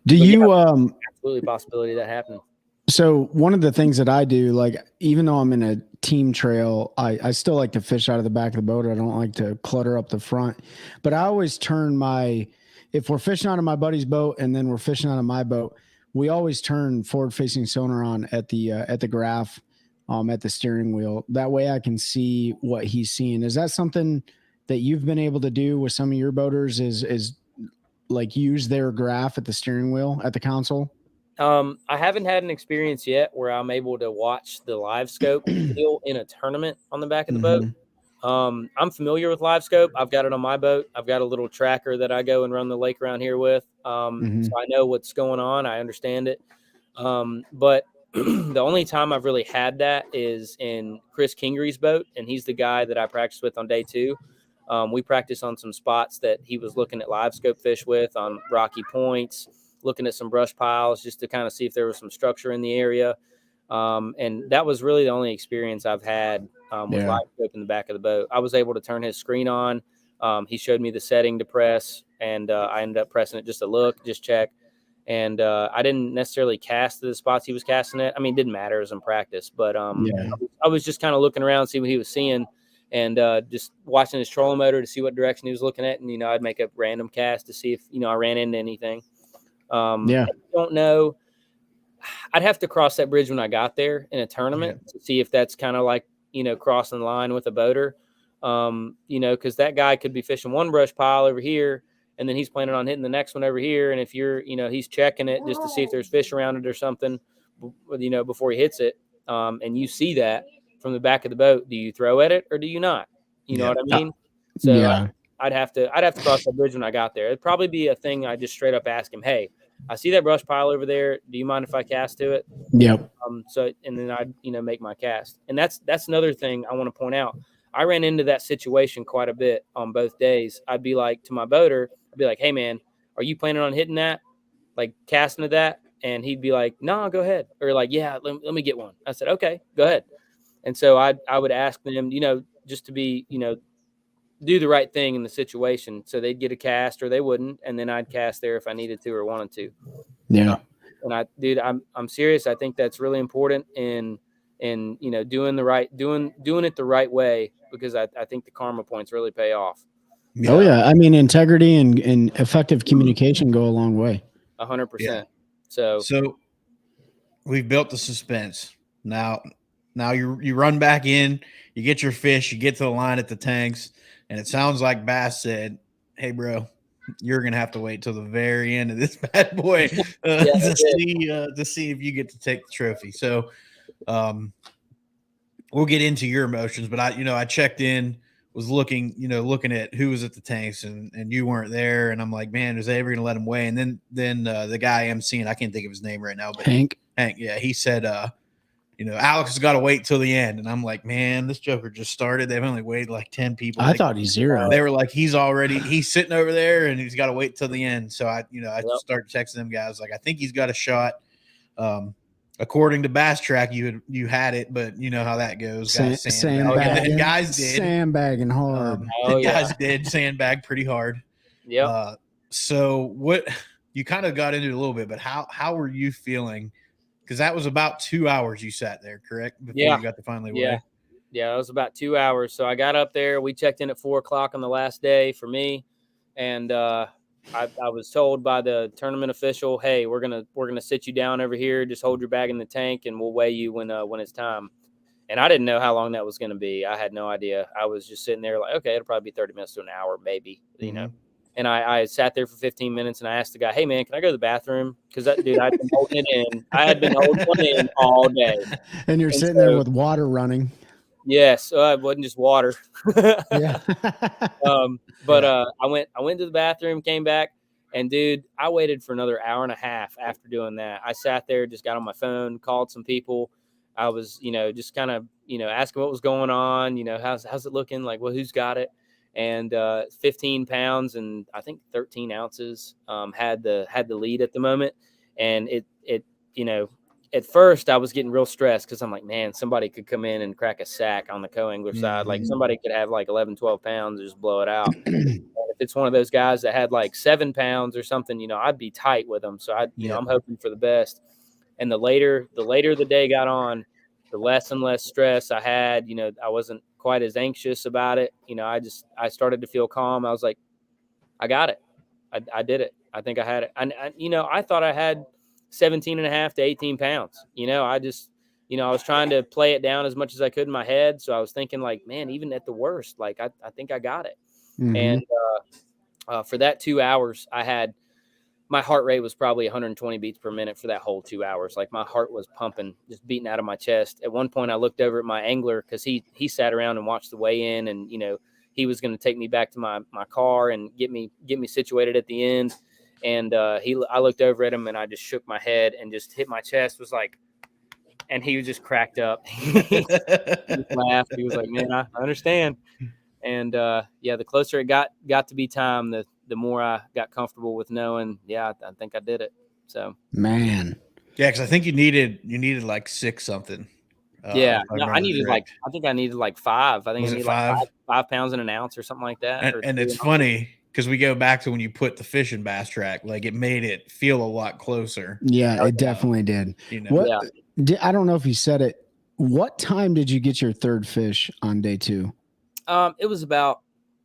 Absolutely a possibility that happened. So one of the things that I do, like, even though I'm in a team trail, I still like to fish out of the back of the boat. I don't like to clutter up the front, but I always turn if we're fishing out of my buddy's boat and then we're fishing out of my boat, we always turn forward facing sonar on at the graph, at the steering wheel. That way I can see what he's seeing. Is that something that you've been able to do with some of your boaters, is like use their graph at the steering wheel at the console? I haven't had an experience yet where I'm able to watch the live scope deal in a tournament on the back of the boat. I'm familiar with live scope. I've got it on my boat. I've got a little tracker that I go and run the lake around here with. So I know what's going on. I understand it. But the only time I've really had that is in Chris Kingery's boat, and he's the guy that I practiced with on day 2. We practiced on some spots that he was looking at live scope fish with on rocky points, looking at some brush piles just to kind of see if there was some structure in the area. And that was really the only experience I've had with live scope in the back of the boat. I was able to turn his screen on. He showed me the setting to press, and I ended up pressing it just to look, just check. And I didn't necessarily cast to the spots he was casting it. I mean, it didn't matter. It was in practice. But I was just kind of looking around, see what he was seeing, and just watching his trolling motor to see what direction he was looking at. And, I'd make a random cast to see if, I ran into anything. I don't know. I'd have to cross that bridge when I got there in a tournament to see if that's kind of like, crossing the line with a boater, because that guy could be fishing one brush pile over here, and then he's planning on hitting the next one over here. And if you're, he's checking it just to see if there's fish around it or something, before he hits it, and you see that from the back of the boat, do you throw at it or do you not? You know what I mean? So I'd have to cross that bridge when I got there. It'd probably be a thing I just straight up ask him, hey, I see that brush pile over there. Do you mind if I cast to it? Yep. And then I'd, make my cast. And that's another thing I want to point out. I ran into that situation quite a bit on both days. I'd be like, to my boater, I'd be like, hey man, are you planning on hitting that? Like casting to that? And he'd be like, no, go ahead. Or like, yeah, let me get one. I said, okay, go ahead. And so I would ask them, just to be, do the right thing in the situation. So they'd get a cast or they wouldn't. And then I'd cast there if I needed to or wanted to. Yeah. And I'm serious. I think that's really important in doing it the right way, because I think the karma points really pay off. Yeah. Oh yeah. I mean, integrity and effective communication go a long way. 100%. Yeah. So we've built the suspense. Now you run back in, you get your fish, you get to the line at the tanks, and it sounds like Bass said, hey bro, you're going to have to wait till the very end of this bad boy to see if you get to take the trophy. So we'll get into your emotions, but I checked in, was looking at who was at the tanks, and you weren't there. And I'm like, man, is they ever going to let him weigh? And then the guy emceeing, I can't think of his name right now, but Hank. Yeah. He said, Alex has got to wait till the end. And I'm like, man, this joker just started. They've only weighed like 10 people. I thought he's zero. They were like, he's sitting over there and he's got to wait till the end. So I started texting them guys. Like, I think he's got a shot. According to Bass Track, you had it, but you know how that goes. Sandbagging. Guys did. Sandbagging hard. Guys did sandbag pretty hard. Yeah. So what you kind of got into it a little bit, but how were you feeling? Because that was about 2 hours you sat there, correct? Before you got to finally weigh. Yeah, it was about 2 hours. So I got up there. We checked in at 4:00 on the last day for me, and I was told by the tournament official, "Hey, we're gonna sit you down over here. Just hold your bag in the tank, and we'll weigh you when it's time." And I didn't know how long that was going to be. I had no idea. I was just sitting there like, okay, it'll probably be 30 minutes to an hour, maybe, And I sat there for 15 minutes, and I asked the guy, "Hey man, can I go to the bathroom?" Because that dude, I'd been holding it in. I had been holding it in all day. And you're sitting there with water running. Yes, it wasn't just water. Yeah. But I went to the bathroom, came back, and dude, I waited for another hour and a half after doing that. I sat there, just got on my phone, called some people. I was, just kind of, asking what was going on. How's it looking? Like, well, who's got it? And 15 pounds and I think 13 ounces had the lead at the moment. And it at first I was getting real stressed because I'm like, man, somebody could come in and crack a sack on the co-angler side. Like somebody could have like 11, 12 pounds and just blow it out. If it's one of those guys that had like 7 pounds or something, I'd be tight with them. So I'm hoping for the best. And the later the day got on, the less and less stress I had. I wasn't quite as anxious about it. I started to feel calm. I was like, I got it. I did it. I think I had it. And I thought I had 17 and a half to 18 pounds. I was trying to play it down as much as I could in my head. So I was thinking like, man, even at the worst, like I think I got it. Mm-hmm. And for that 2 hours, I had my heart rate was probably 120 beats per minute for that whole 2 hours. Like my heart was pumping, just beating out of my chest. At one point I looked over at my angler because he sat around and watched the weigh in, and, you know, he was going to take me back to my car and get me situated at the end. And I looked over at him and I just shook my head and just hit my chest, was like, and he was just cracked up. He laughed. He was like, man, I understand. And the closer it got to be time, the more I got comfortable with knowing, I think I did it. So, man. Yeah, because I think you needed like 6 something. I needed I think I needed like 5. I think Was I it needed 5? like 5 pounds in an ounce or something like that. And it's funny because we go back to when you put the fishing bass track, like it made it feel a lot closer. Yeah, it definitely did. You know, what? I don't know if you said it. What time did you get your third fish on day 2? It was about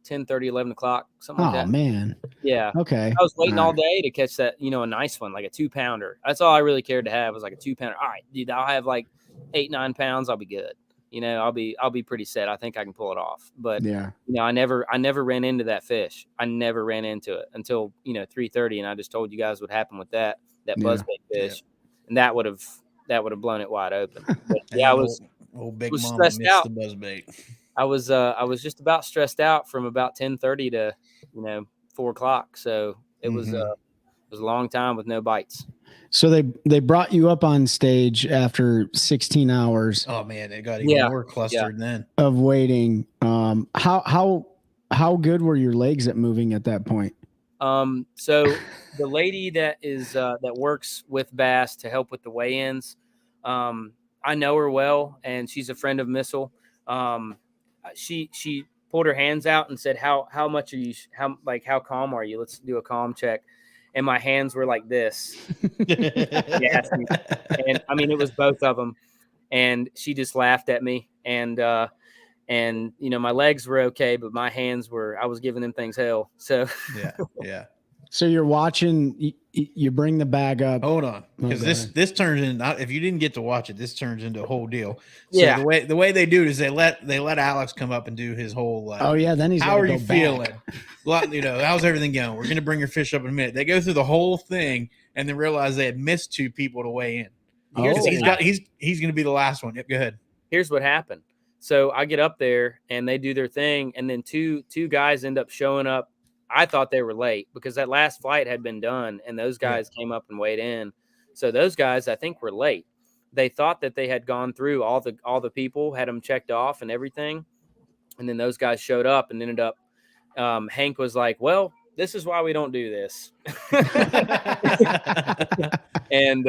10:30, 11 o'clock, something like that. Oh man. Yeah. Okay. I was waiting all day to catch that, you know, a nice one, like a 2-pounder. That's all I really cared to have, was like a 2-pounder. All right, dude, I'll have like 8-9 pounds. I'll be good. You know, I'll be pretty set. I think I can pull it off. But yeah, you know, I never ran into that fish. I never ran into it until, you know, 3:30, and I just told you guys what happened with that buzzbait fish, and that would have blown it wide open. But, I was big was mama stressed missed out. the buzzbait. I was just about stressed out from about 10:30 to, you know, 4 o'clock. So it was a long time with no bites. So they brought you up on stage after 16 hours. Oh man, it got even more clustered then of waiting. How good were your legs at moving at that point? So the lady that works with bass to help with the weigh-ins, I know her well, and she's a friend of Missile. She pulled her hands out and said, how much are you, how calm are you? Let's do a calm check. And my hands were like this. Yes. And I mean, it was both of them. And she just laughed at me. And you know, my legs were okay, but my hands I was giving them things hell. So yeah. So you're watching, you bring the bag up. Hold on, because this turns in. If you didn't get to watch it, this turns into a whole deal. So yeah. the way they do it is they let Alex come up and do his whole. Then he's. How are you feeling? You know, how's everything going? We're gonna bring your fish up in a minute. They go through the whole thing and then realize they had missed 2 people to weigh in. He's gonna be the last one. Yep, go ahead. Here's what happened. So I get up there and they do their thing, and then two guys end up showing up. I thought they were late because that last flight had been done, and those guys came up and weighed in. So those guys, I think, were late. They thought that they had gone through all the people, had them checked off and everything. And then those guys showed up and ended up, Hank was like, well, this is why we don't do this. And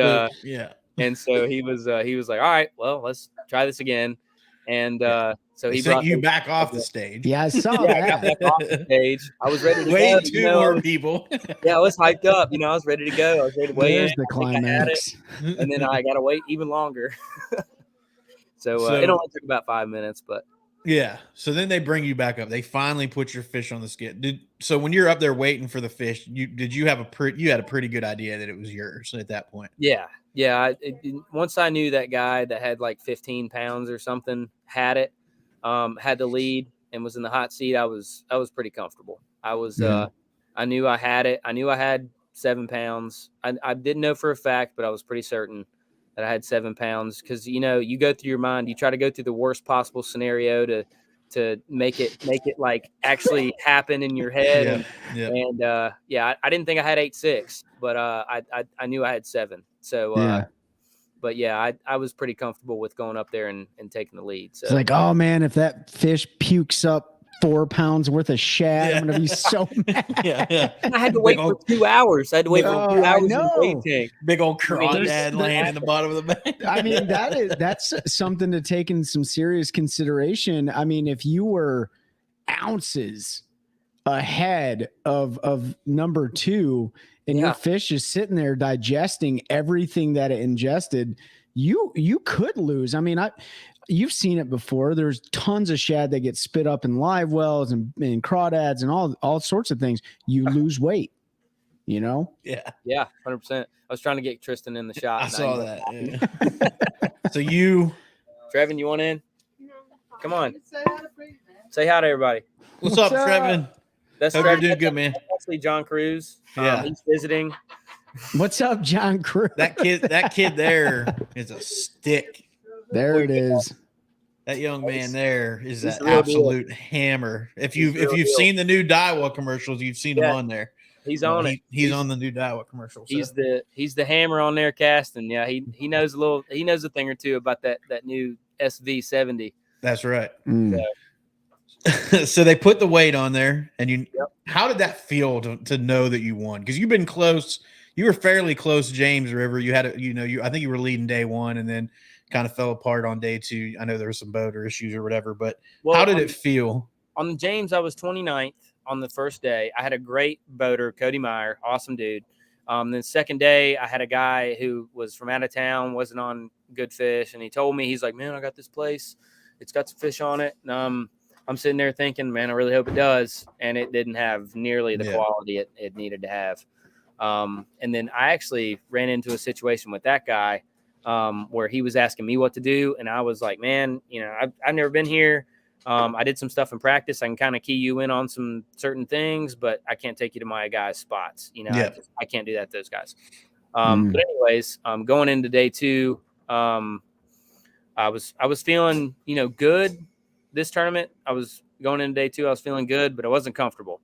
and so he was like, all right, well, let's try this again. And so he brought you back off the stage. Yeah, I saw that. I got back off the stage. I was ready to wait 2 more people. Yeah, I was hyped up. You know, I was ready to go. I was ready to weigh in. The climax. And then I got to wait even longer. So it only took about 5 minutes, but. Yeah. So then they bring you back up. They finally put your fish on the skid. So when you're up there waiting for the fish, you had a pretty good idea that it was yours at that point. Yeah. Yeah. Once I knew that guy that had like 15 pounds or something had it, had the lead and was in the hot seat, I was pretty comfortable. I was, I knew I had it. I knew I had 7 pounds. I didn't know for a fact, but I was pretty certain that I had 7 pounds. Cause you know, you go through your mind, you try to go through the worst possible scenario to make it like actually happen in your head. I didn't think I had 8.6, but I knew I had 7. So, but yeah, I was pretty comfortable with going up there and taking the lead. So it's like, oh man, if that fish pukes up 4 pounds worth of shad, I'm gonna be so mad. I had to wait for 2 hours. I had to wait for 2 hours in the weigh tank. Big old crawdad laying in the bottom of the bag. I mean, that's something to take in some serious consideration. I mean, if you were ounces ahead of number 2 and your fish is sitting there digesting everything that it ingested, you could lose. I mean, you've seen it before. There's tons of shad that get spit up in live wells and crawdads and all sorts of things. You lose weight, you know? Yeah, 100%. I was trying to get Tristan in the shot. I saw that. Yeah. So Trevin, you want in? Come on. Say hi to everybody. What's up, Trevin? That's Hope you're doing good, man. That's actually John Cruz. Yeah. He's visiting. What's up, John Crew? That kid there is a stick. There it is. That young man there is He's an the real absolute hammer. If you've seen the new Daiwa commercials, you've seen him on there. He's on it. He's on the new Daiwa commercial. So. He's the hammer on there casting. Yeah, he knows a thing or two about that new SV70. That's right. Mm. So they put the weight on there, and how did that feel to know that you won? Because you've been close. You were fairly close, James River. You had I think you were leading day one, and then kind of fell apart on day two. I know there were some boater issues or whatever, but how did it feel? On the James, I was 29th on the first day. I had a great boater, Cody Meyer, awesome dude. Then second day, I had a guy who was from out of town, wasn't on good fish, and he told me, he's like, man, I got this place. It's got some fish on it. And I'm sitting there thinking, man, I really hope it does. And it didn't have nearly the quality it needed to have. And then I actually ran into a situation with that guy where he was asking me what to do. And I was like, man, I've never been here. I did some stuff in practice. I can kind of key you in on some certain things, but I can't take you to my guys' spots. I can't do that to those guys. But anyways, going into day two, I was feeling, good this tournament. I was going into day two. I was feeling good, but I wasn't comfortable.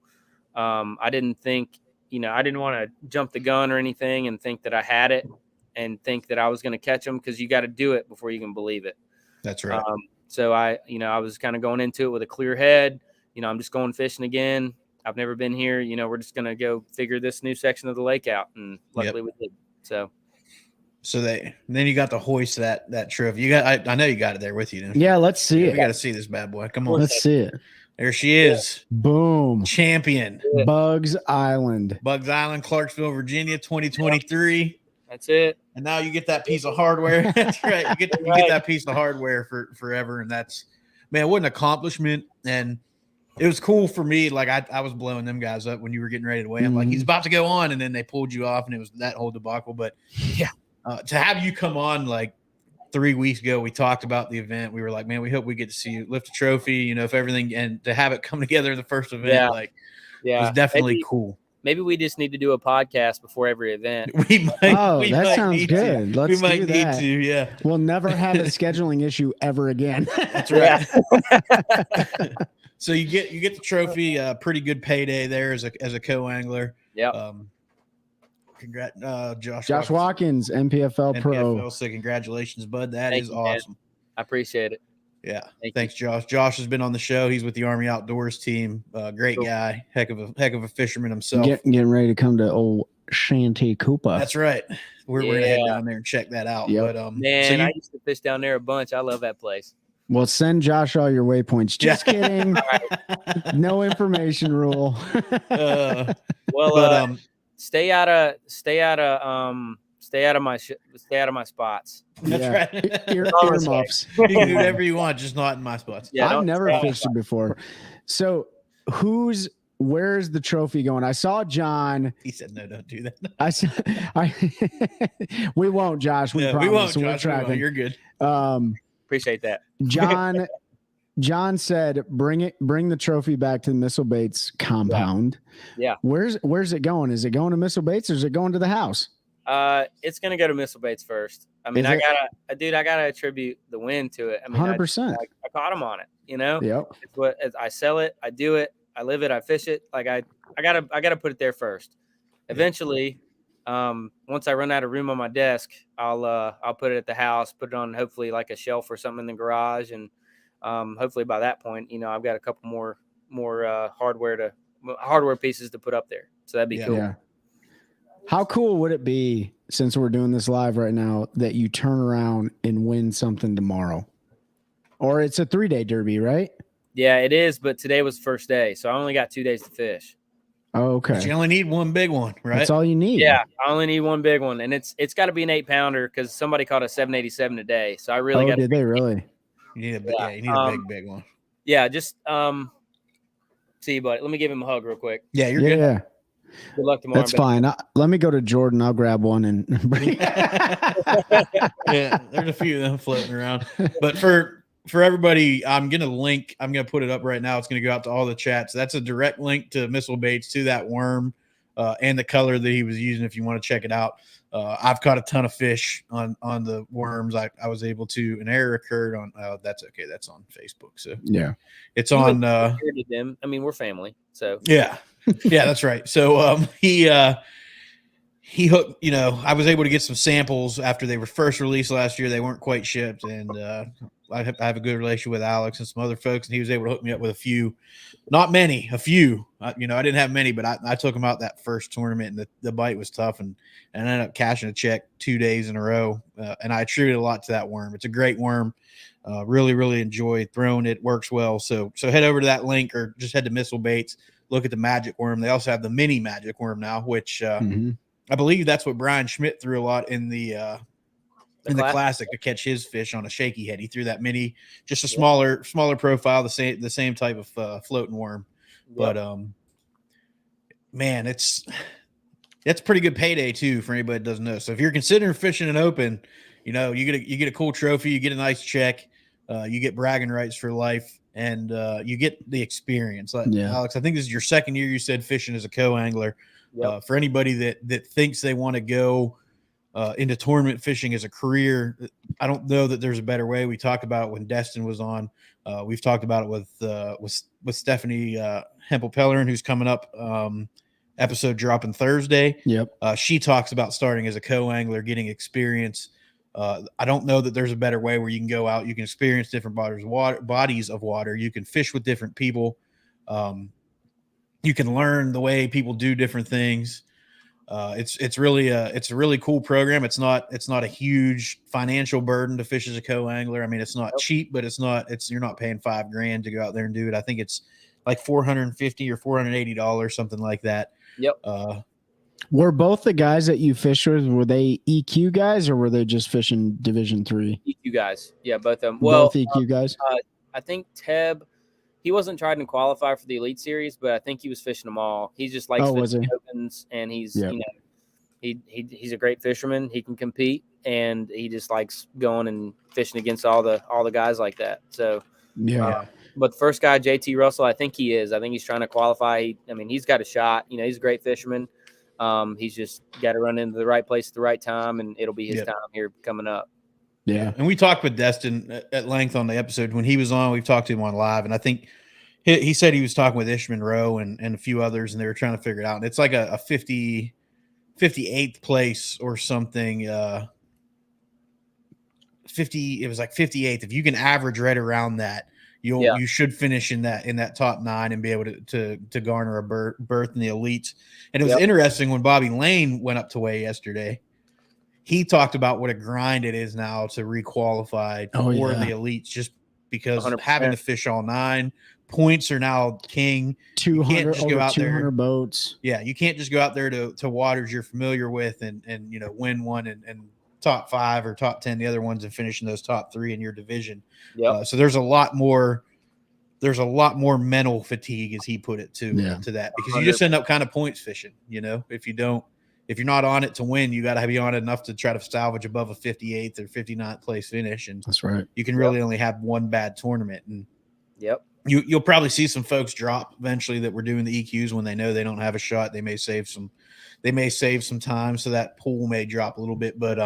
I didn't think, I didn't want to jump the gun or anything and think that I had it and think that I was going to catch them, because you got to do it before you can believe it. That's right. So I was kind of going into it with a clear head. I'm just going fishing again. I've never been here. We're just going to go figure this new section of the lake out. And luckily we did. So then you got to hoist that trophy. I know you got it there with you. Then. Yeah, let's see it. We got to see this bad boy. Come on. Let's see it. There she is. Boom. Champion. Bugs Island, Clarksville, Virginia, 2023. That's it. And now you get that piece of hardware. That's right. You get that piece of hardware for forever. And that's, man, what an accomplishment. And it was cool for me. Like I was blowing them guys up when you were getting ready to weigh. I'm like, he's about to go on. And then they pulled you off, and it was that whole debacle. But to have you come on like 3 weeks ago, we talked about the event. We were like, man, we hope we get to see you lift a trophy, if everything, and to have it come together the first event, it was definitely cool. Maybe we just need to do a podcast before every event. We might. That sounds good. Let's we might do need that. to. Yeah. We'll never have a scheduling issue ever again. That's right. So you get the trophy. Pretty good payday there as a co-angler. Yeah. Congrats, Josh Watkins, MPFL Pro. So congratulations, bud. That is awesome. Man. I appreciate it. Yeah. Thanks, Josh. Josh has been on the show. He's with the Army Outdoors team. Great guy. Heck of a fisherman himself. Getting ready to come to old Shanty Koopa. That's right. We're gonna head down there and check that out. Yep. But man, I used to fish down there a bunch. I love that place. Well, send Josh all your waypoints. Just kidding. No information rule. Stay out of my spots. That's right. Earmuffs. You can do whatever you want, just not in my spots. Yeah, I've never fished it before. So where's the trophy going? I saw John. He said, no, don't do that. We won't, Josh. We promise. We won't, Josh. We're tracking. You're good. Appreciate that. John said, bring the trophy back to the Missile Baits compound. Yeah. Where's it going? Is it going to Missile Baits, or is it going to the house? It's gonna go to Missile Baits first. I mean, I gotta attribute the win to it. I mean, 100%. I caught him on it. Yep. It's what I sell it, I do it, I live it, I fish it. Like I gotta put it there first. Eventually, once I run out of room on my desk, I'll put it at the house, put it on hopefully like a shelf or something in the garage, and hopefully by that point, I've got a couple more hardware pieces to put up there. So that'd be cool. Yeah. How cool would it be, since we're doing this live right now, that you turn around and win something tomorrow? Or it's a 3-day derby, right? Yeah, it is. But today was the first day, so I only got 2 days to fish. Oh, okay. But you only need one big one, right? That's all you need. Yeah, I only need one big one, and it's got to be an 8-pounder because somebody caught a 787 today. So I really got. Did they really? You need a big one. Yeah, just see you, buddy. Let me give him a hug real quick. Yeah, you're good. Yeah. Good luck tomorrow. That's fine. Let me go to Jordan. I'll grab one and bring Yeah, there's a few of them floating around. But for everybody, I'm gonna put it up right now. It's gonna go out to all the chats. That's a direct link to Missile Baits, to that worm. and the color that he was using. If you want to check it out, I've caught a ton of fish on the worms. I was able to. An error occurred on. That's okay. That's on Facebook. So yeah, it's on. Them. I mean, we're family. So yeah, that's right. So he hooked. I was able to get some samples after they were first released last year. They weren't quite shipped, and I have a good relationship with Alex and some other folks, and he was able to hook me up with a few. Not many, a few. I didn't have many, but I took him out that first tournament, and the bite was tough, and I ended up cashing a check 2 days in a row, and I attribute a lot to that worm. It's a great worm. Really, really enjoy throwing it. Works well. So head over to that link, or just head to Missile Baits. Look at the magic worm. They also have the mini magic worm now, which I believe that's what Brian Schmidt threw a lot in the classic to catch his fish on a shaky head. He threw that mini, just a smaller profile, the same type of floating worm. Yep. But man, it's pretty good payday too for anybody that doesn't know. So if you're considering fishing an open, you get a cool trophy, you get a nice check, you get bragging rights for life, and you get the experience. Alex, I think this is your second year you said fishing as a co-angler. Yep. For anybody that thinks they want to go into tournament fishing as a career, I don't know that there's a better way. We talked about it when Destin was on. We've talked about it with Stephanie Hempel-Pellerin, who's coming up. Episode dropping Thursday. Yep. She talks about starting as a co-angler, getting experience. I don't know that there's a better way where you can go out, you can experience different bodies of water. You can fish with different people. You can learn the way people do different things. It's a really cool program. It's not a huge financial burden to fish as a co-angler. I mean, it's not cheap, but you're not paying $5,000 to go out there and do it. I think it's like $450 or $480, something like that. Yep. Were both the guys that you fished with, were they EQ guys, or were they just fishing Division III? EQ guys. Yeah, both of them. Well, both EQ guys. I think Teb, he wasn't trying to qualify for the Elite Series, but I think he was fishing them all. He just likes fishing opens, and he's he's a great fisherman. He can compete, and he just likes going and fishing against all the guys like that. So but the first guy, JT Russell, I think he is. I think he's trying to qualify. He's got a shot. He's a great fisherman. He's just got to run into the right place at the right time, and it'll be his time here coming up. Yeah. And we talked with Destin at length on the episode when he was on. We've talked to him on live, and I think he said he was talking with Ishman Rowe and a few others, and they were trying to figure it out. And it's like a 58th place or something. It was like 58th. If you can average right around that, you should finish in that top 9 and be able to garner a berth in the elites. And it was interesting when Bobby Lane went up to weigh yesterday. He talked about what a grind it is now to requalify for the elites, just because 100%. Having to fish all 9 points are now king. 200 boats. Yeah, you can't just go out there to waters you're familiar with and win one and top 5 or top 10 the other ones and finish in those top 3 in your division. So there's a lot more mental fatigue, as he put it, to that, because you just end up kind of points fishing. If you're not on it to win, you got to be on it enough to try to salvage above a 58th or 59th place finish. And that's right. You can really only have one bad tournament. And you'll probably see some folks drop eventually that were doing the EQs when they know they don't have a shot. They may save some time, so that pool may drop a little bit. But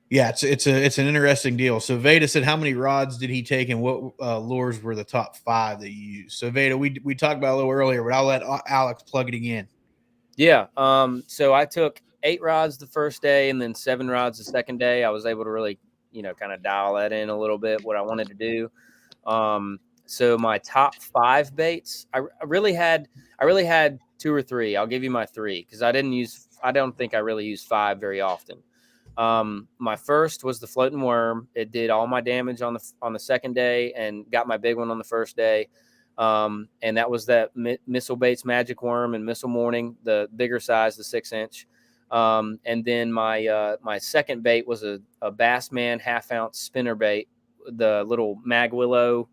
it's an interesting deal. So Veda said, how many rods did he take, and what lures were the top 5 that you used? So Veda, we talked about a little earlier, but I'll let Alex plug it again. Yeah. So I took 8 rods the first day and then 7 rods the second day. I was able to really, kind of dial that in a little bit, what I wanted to do. So my top 5 baits, I really had 2 or 3. I'll give you my 3, because I don't think I really used 5 very often. My first was the floating worm. It did all my damage on the second day and got my big one on the first day. And that was that Missile Baits magic worm and Missile Morning, the bigger size, the 6-inch. And then my second bait was a Bassman 1/2 ounce spinner bait, the little mag willow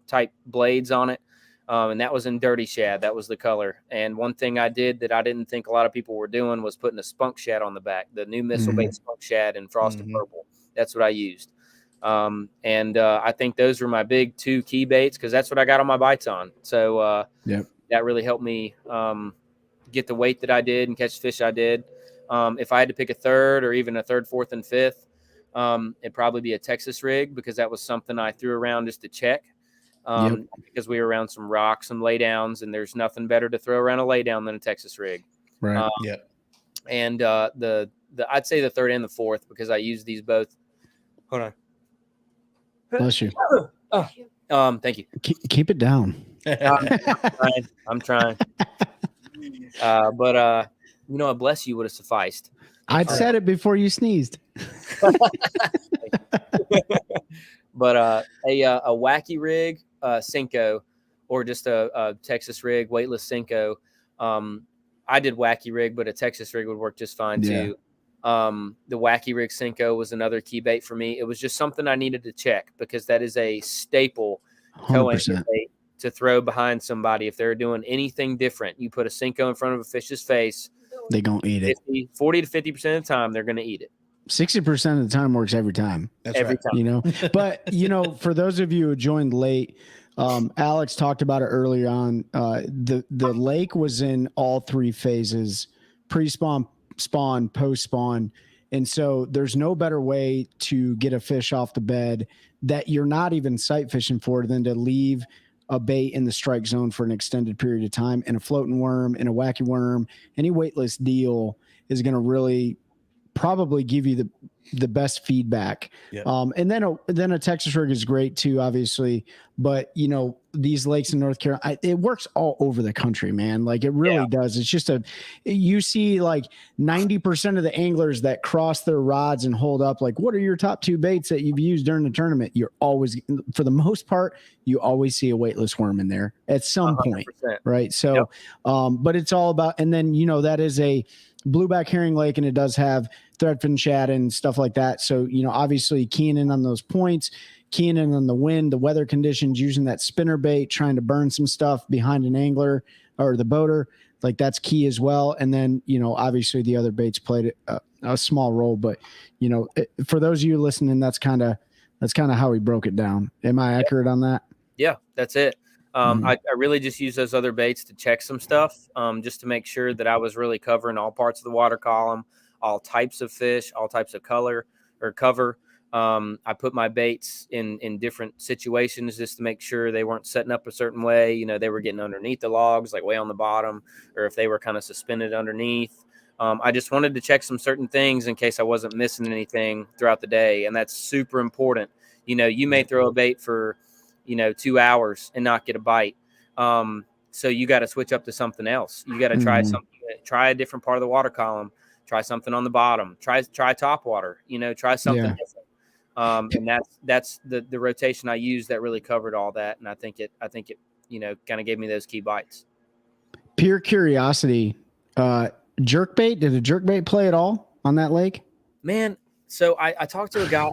type blades on it. And that was in Dirty Shad. That was the color. And one thing I did that I didn't think a lot of people were doing was putting a spunk shad on the back, the new Missile Bait spunk shad in Frosted Purple. That's what I used. I think those were my big 2 key baits, because that's what I got all my bites on. So that really helped me get the weight that I did and catch the fish I did. If I had to pick a third or even a third, fourth, and fifth, it'd probably be a Texas rig, because that was something I threw around just to check. Because we were around some rocks, some laydowns, and there's nothing better to throw around a laydown than a Texas rig. Right. And the I'd say the third and the fourth, because I use these both. Hold on. Bless you. Thank you. Keep it down. I'm trying. But a bless you would have sufficed. I'd said it before you sneezed. But a wacky rig, Senko, or just a Texas rig, weightless Senko. I did wacky rig, but a Texas rig would work just fine too. The wacky rig Senko was another key bait for me. It was just something I needed to check, because that is a staple co-angler bait to throw behind somebody. If they're doing anything different, you put a Senko in front of a fish's face, they're going to eat it. 40 to 50% of the time, they're going to eat it. 60% of the time works every time. That's every time. You know, but for those of you who joined late, Alex talked about it earlier on. The lake was in all three phases: pre-spawn, spawn, post-spawn. And so there's no better way to get a fish off the bed that you're not even sight fishing for than to leave a bait in the strike zone for an extended period of time. And a floating worm and a wacky worm, any weightless deal is going to really probably give you the best feedback. Yep. And then a Texas rig is great too, obviously. But these lakes in North Carolina, it works all over the country, man. Like it really does. It's just you see like 90% of the anglers that cross their rods and hold up, like, what are your top two baits that you've used during the tournament? You're always, for the most part, you always see a weightless worm in there at some 100%. Point. Right. So, but it's all about, and then, that is a blueback herring lake, and it does have threadfin shad and stuff like that. So, obviously keying in on those points, keying in on the wind, the weather conditions, using that spinner bait, trying to burn some stuff behind an angler or the boater, like that's key as well. And then, obviously the other baits played a small role, but for those of you listening, that's kind of how we broke it down. Am I accurate on that? Yeah, that's it. I really just use those other baits to check some stuff, just to make sure that I was really covering all parts of the water column, all types of fish, all types of color or cover. I put my baits in different situations just to make sure they weren't setting up a certain way. They were getting underneath the logs, like way on the bottom, or if they were kind of suspended underneath. I just wanted to check some certain things in case I wasn't missing anything throughout the day. And that's super important. You may throw a bait for 2 hours and not get a bite. So you got to switch up to something else. You got to try something, try a different part of the water column, try something on the bottom, try top water, try something different. And that's the rotation I used that really covered all that. And I think it kind of gave me those key bites. Pure curiosity, jerkbait. Did a jerkbait play at all on that lake? Man, so I talked to a guy.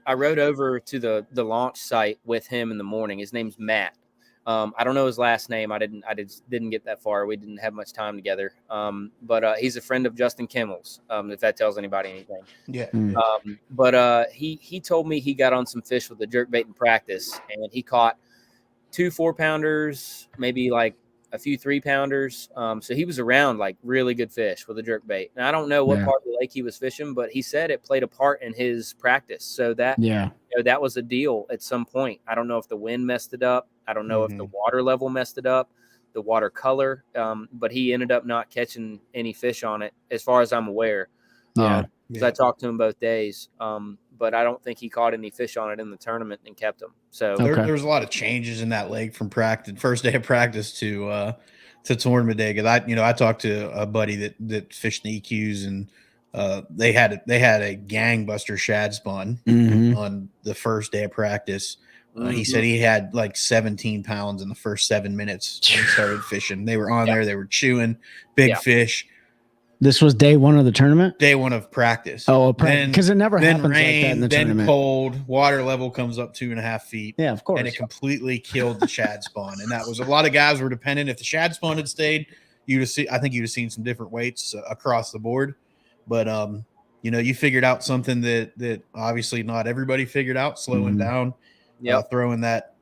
I rode over to the launch site with him in the morning. His name's Matt. I don't know his last name. I didn't get that far. We didn't have much time together. But he's a friend of Justin Kimmel's, if that tells anybody anything. Yeah. But he told me he got on some fish with a jerkbait in practice, and he caught 2 4-pounders, maybe like a few 3-pounders. So he was around like really good fish with a jerkbait. And I don't know what part of the lake he was fishing, but he said it played a part in his practice. So that that was a deal at some point. I don't know if the wind messed it up. I don't know if the water level messed it up, the water color. But he ended up not catching any fish on it, as far as I'm aware. Because I talked to him both days. But I don't think he caught any fish on it in the tournament and kept them. So there was a lot of changes in that lake from practice, first day of practice to tournament day. Because I talked to a buddy that fished the EQs, and they had a gangbuster shad spawn on the first day of practice. He said he had like 17 pounds in the first 7 minutes when he started fishing. They were on there, they were chewing big fish. This was day one of the tournament? Day one of practice. Oh, because it never happens rain, like that in the tournament. Then cold, water level comes up 2.5 feet. Yeah, of course. And it completely killed the shad spawn. And that was a lot of guys were dependent. If the shad spawn had stayed, I think you'd have seen some different weights across the board. But you figured out something that obviously not everybody figured out, slowing down, throwing that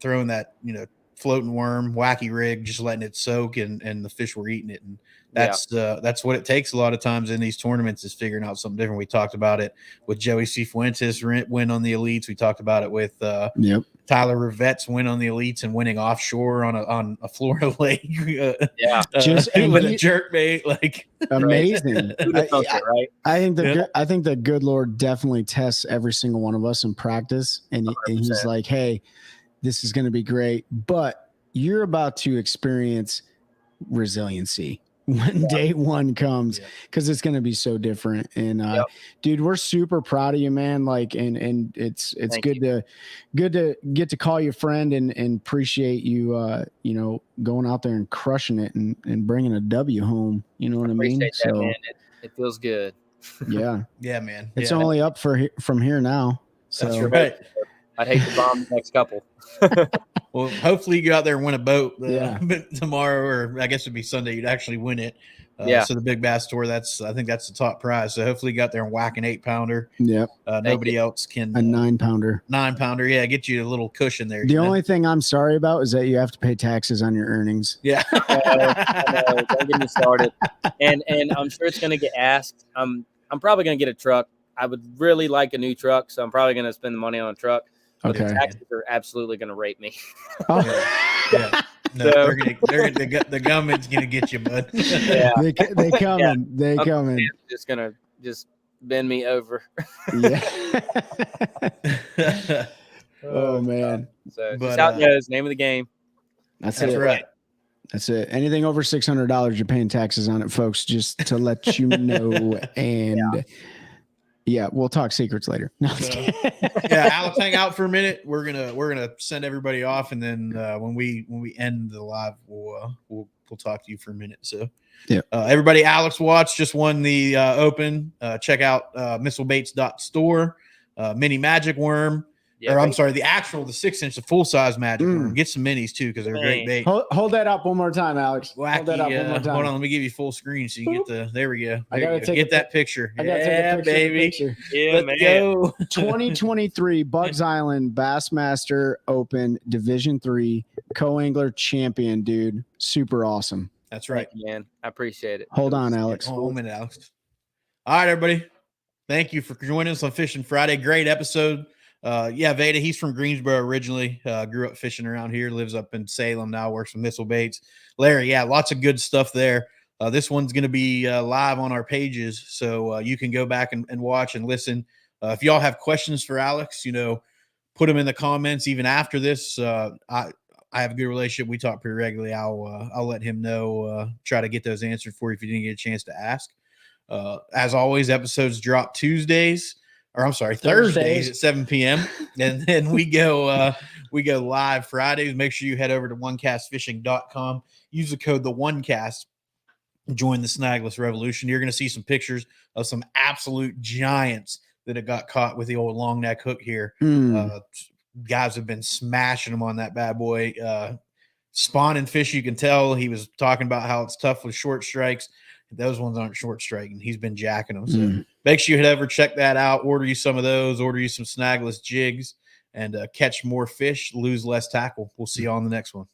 floating worm, wacky rig, just letting it soak, and the fish were eating it. And that's what it takes a lot of times in these tournaments, is figuring out something different. We talked about it with Joey Cifuentes win on the elites. We talked about it with Tyler Rivette's win on the elites and winning offshore on a Florida lake. Just with a jerk bait, like amazing. Right? I think the good Lord definitely tests every single one of us in practice, and he's like, hey, this is going to be great, but you're about to experience resiliency when day one comes, because it's going to be so different. And dude, we're super proud of you, man. Like, and it's good to get to call you friend, and appreciate you going out there and crushing it and bringing a W home. You know what I mean? That, so man. It feels good. Yeah, man. It's only up from here now. So that's right. I'd hate to bomb the next couple. Well, hopefully you go out there and win a boat tomorrow, or I guess it'd be Sunday. You'd actually win it. So the Big Bass Tour, I think that's the top prize. So hopefully you got there and whack an 8-pounder. Yep. Nobody else can. A 9-pounder. 9-pounder. Yeah. Get you a little cushion there. The only thing I'm sorry about is that you have to pay taxes on your earnings. Yeah. I know. Don't get me started. And I'm sure it's going to get asked. I'm probably going to get a truck. I would really like a new truck. So I'm probably going to spend the money on a truck. But the taxes are absolutely going to rape me. No, the government's going to get you, bud. Yeah. They coming. They coming. Just going to bend me over. Oh, man. So just how it goes. Name of the game. That's it. Right. That's it. Anything over $600, you're paying taxes on it, folks, just to let you know. And yeah, we'll talk secrets later. No, Alex, hang out for a minute. We're gonna send everybody off, and then when we end the live, we'll talk to you for a minute. So everybody, Alex Watts just won the Open. Check out missilebaits.store. Mini magic worm. Or I'm sorry, the 6-inch, the full-size magic worm. Get some minis too, because they're a great bait. Hold that up one more time, Alex. Wacky, hold that up one more time. Hold on, let me give you full screen so you get the. There we go. I gotta get that picture. I gotta take a picture. Yeah, Let's man. Go. 2023 Bugs Island Bassmaster Open Division 3 co-angler champion, dude. Super awesome. That's right, man. I appreciate it. Hold on, Alex. Hold on a minute, Alex. All right, everybody. Thank you for joining us on Fishing Friday. Great episode. Veda, he's from Greensboro originally, grew up fishing around here, lives up in Salem now, works with Missile Baits. Larry, lots of good stuff there. This one's going to be live on our pages, so you can go back and watch and listen. If y'all have questions for Alex, put them in the comments even after this. I have a good relationship. We talk pretty regularly. I'll let him know, try to get those answered for you if you didn't get a chance to ask. As always, episodes drop Thursdays at 7 p.m. And then we go live Fridays. Make sure you head over to OneCastFishing.com. Use the code OneCast. Join the snagless revolution. You're going to see some pictures of some absolute giants that have got caught with the old long neck hook here. Guys have been smashing them on that bad boy. Spawning fish, you can tell. He was talking about how it's tough with short strikes. Those ones aren't short striking. He's been jacking them. So make sure you head over, check that out. Order you some of those. Order you some snagless jigs, and catch more fish, lose less tackle. We'll see you on the next one.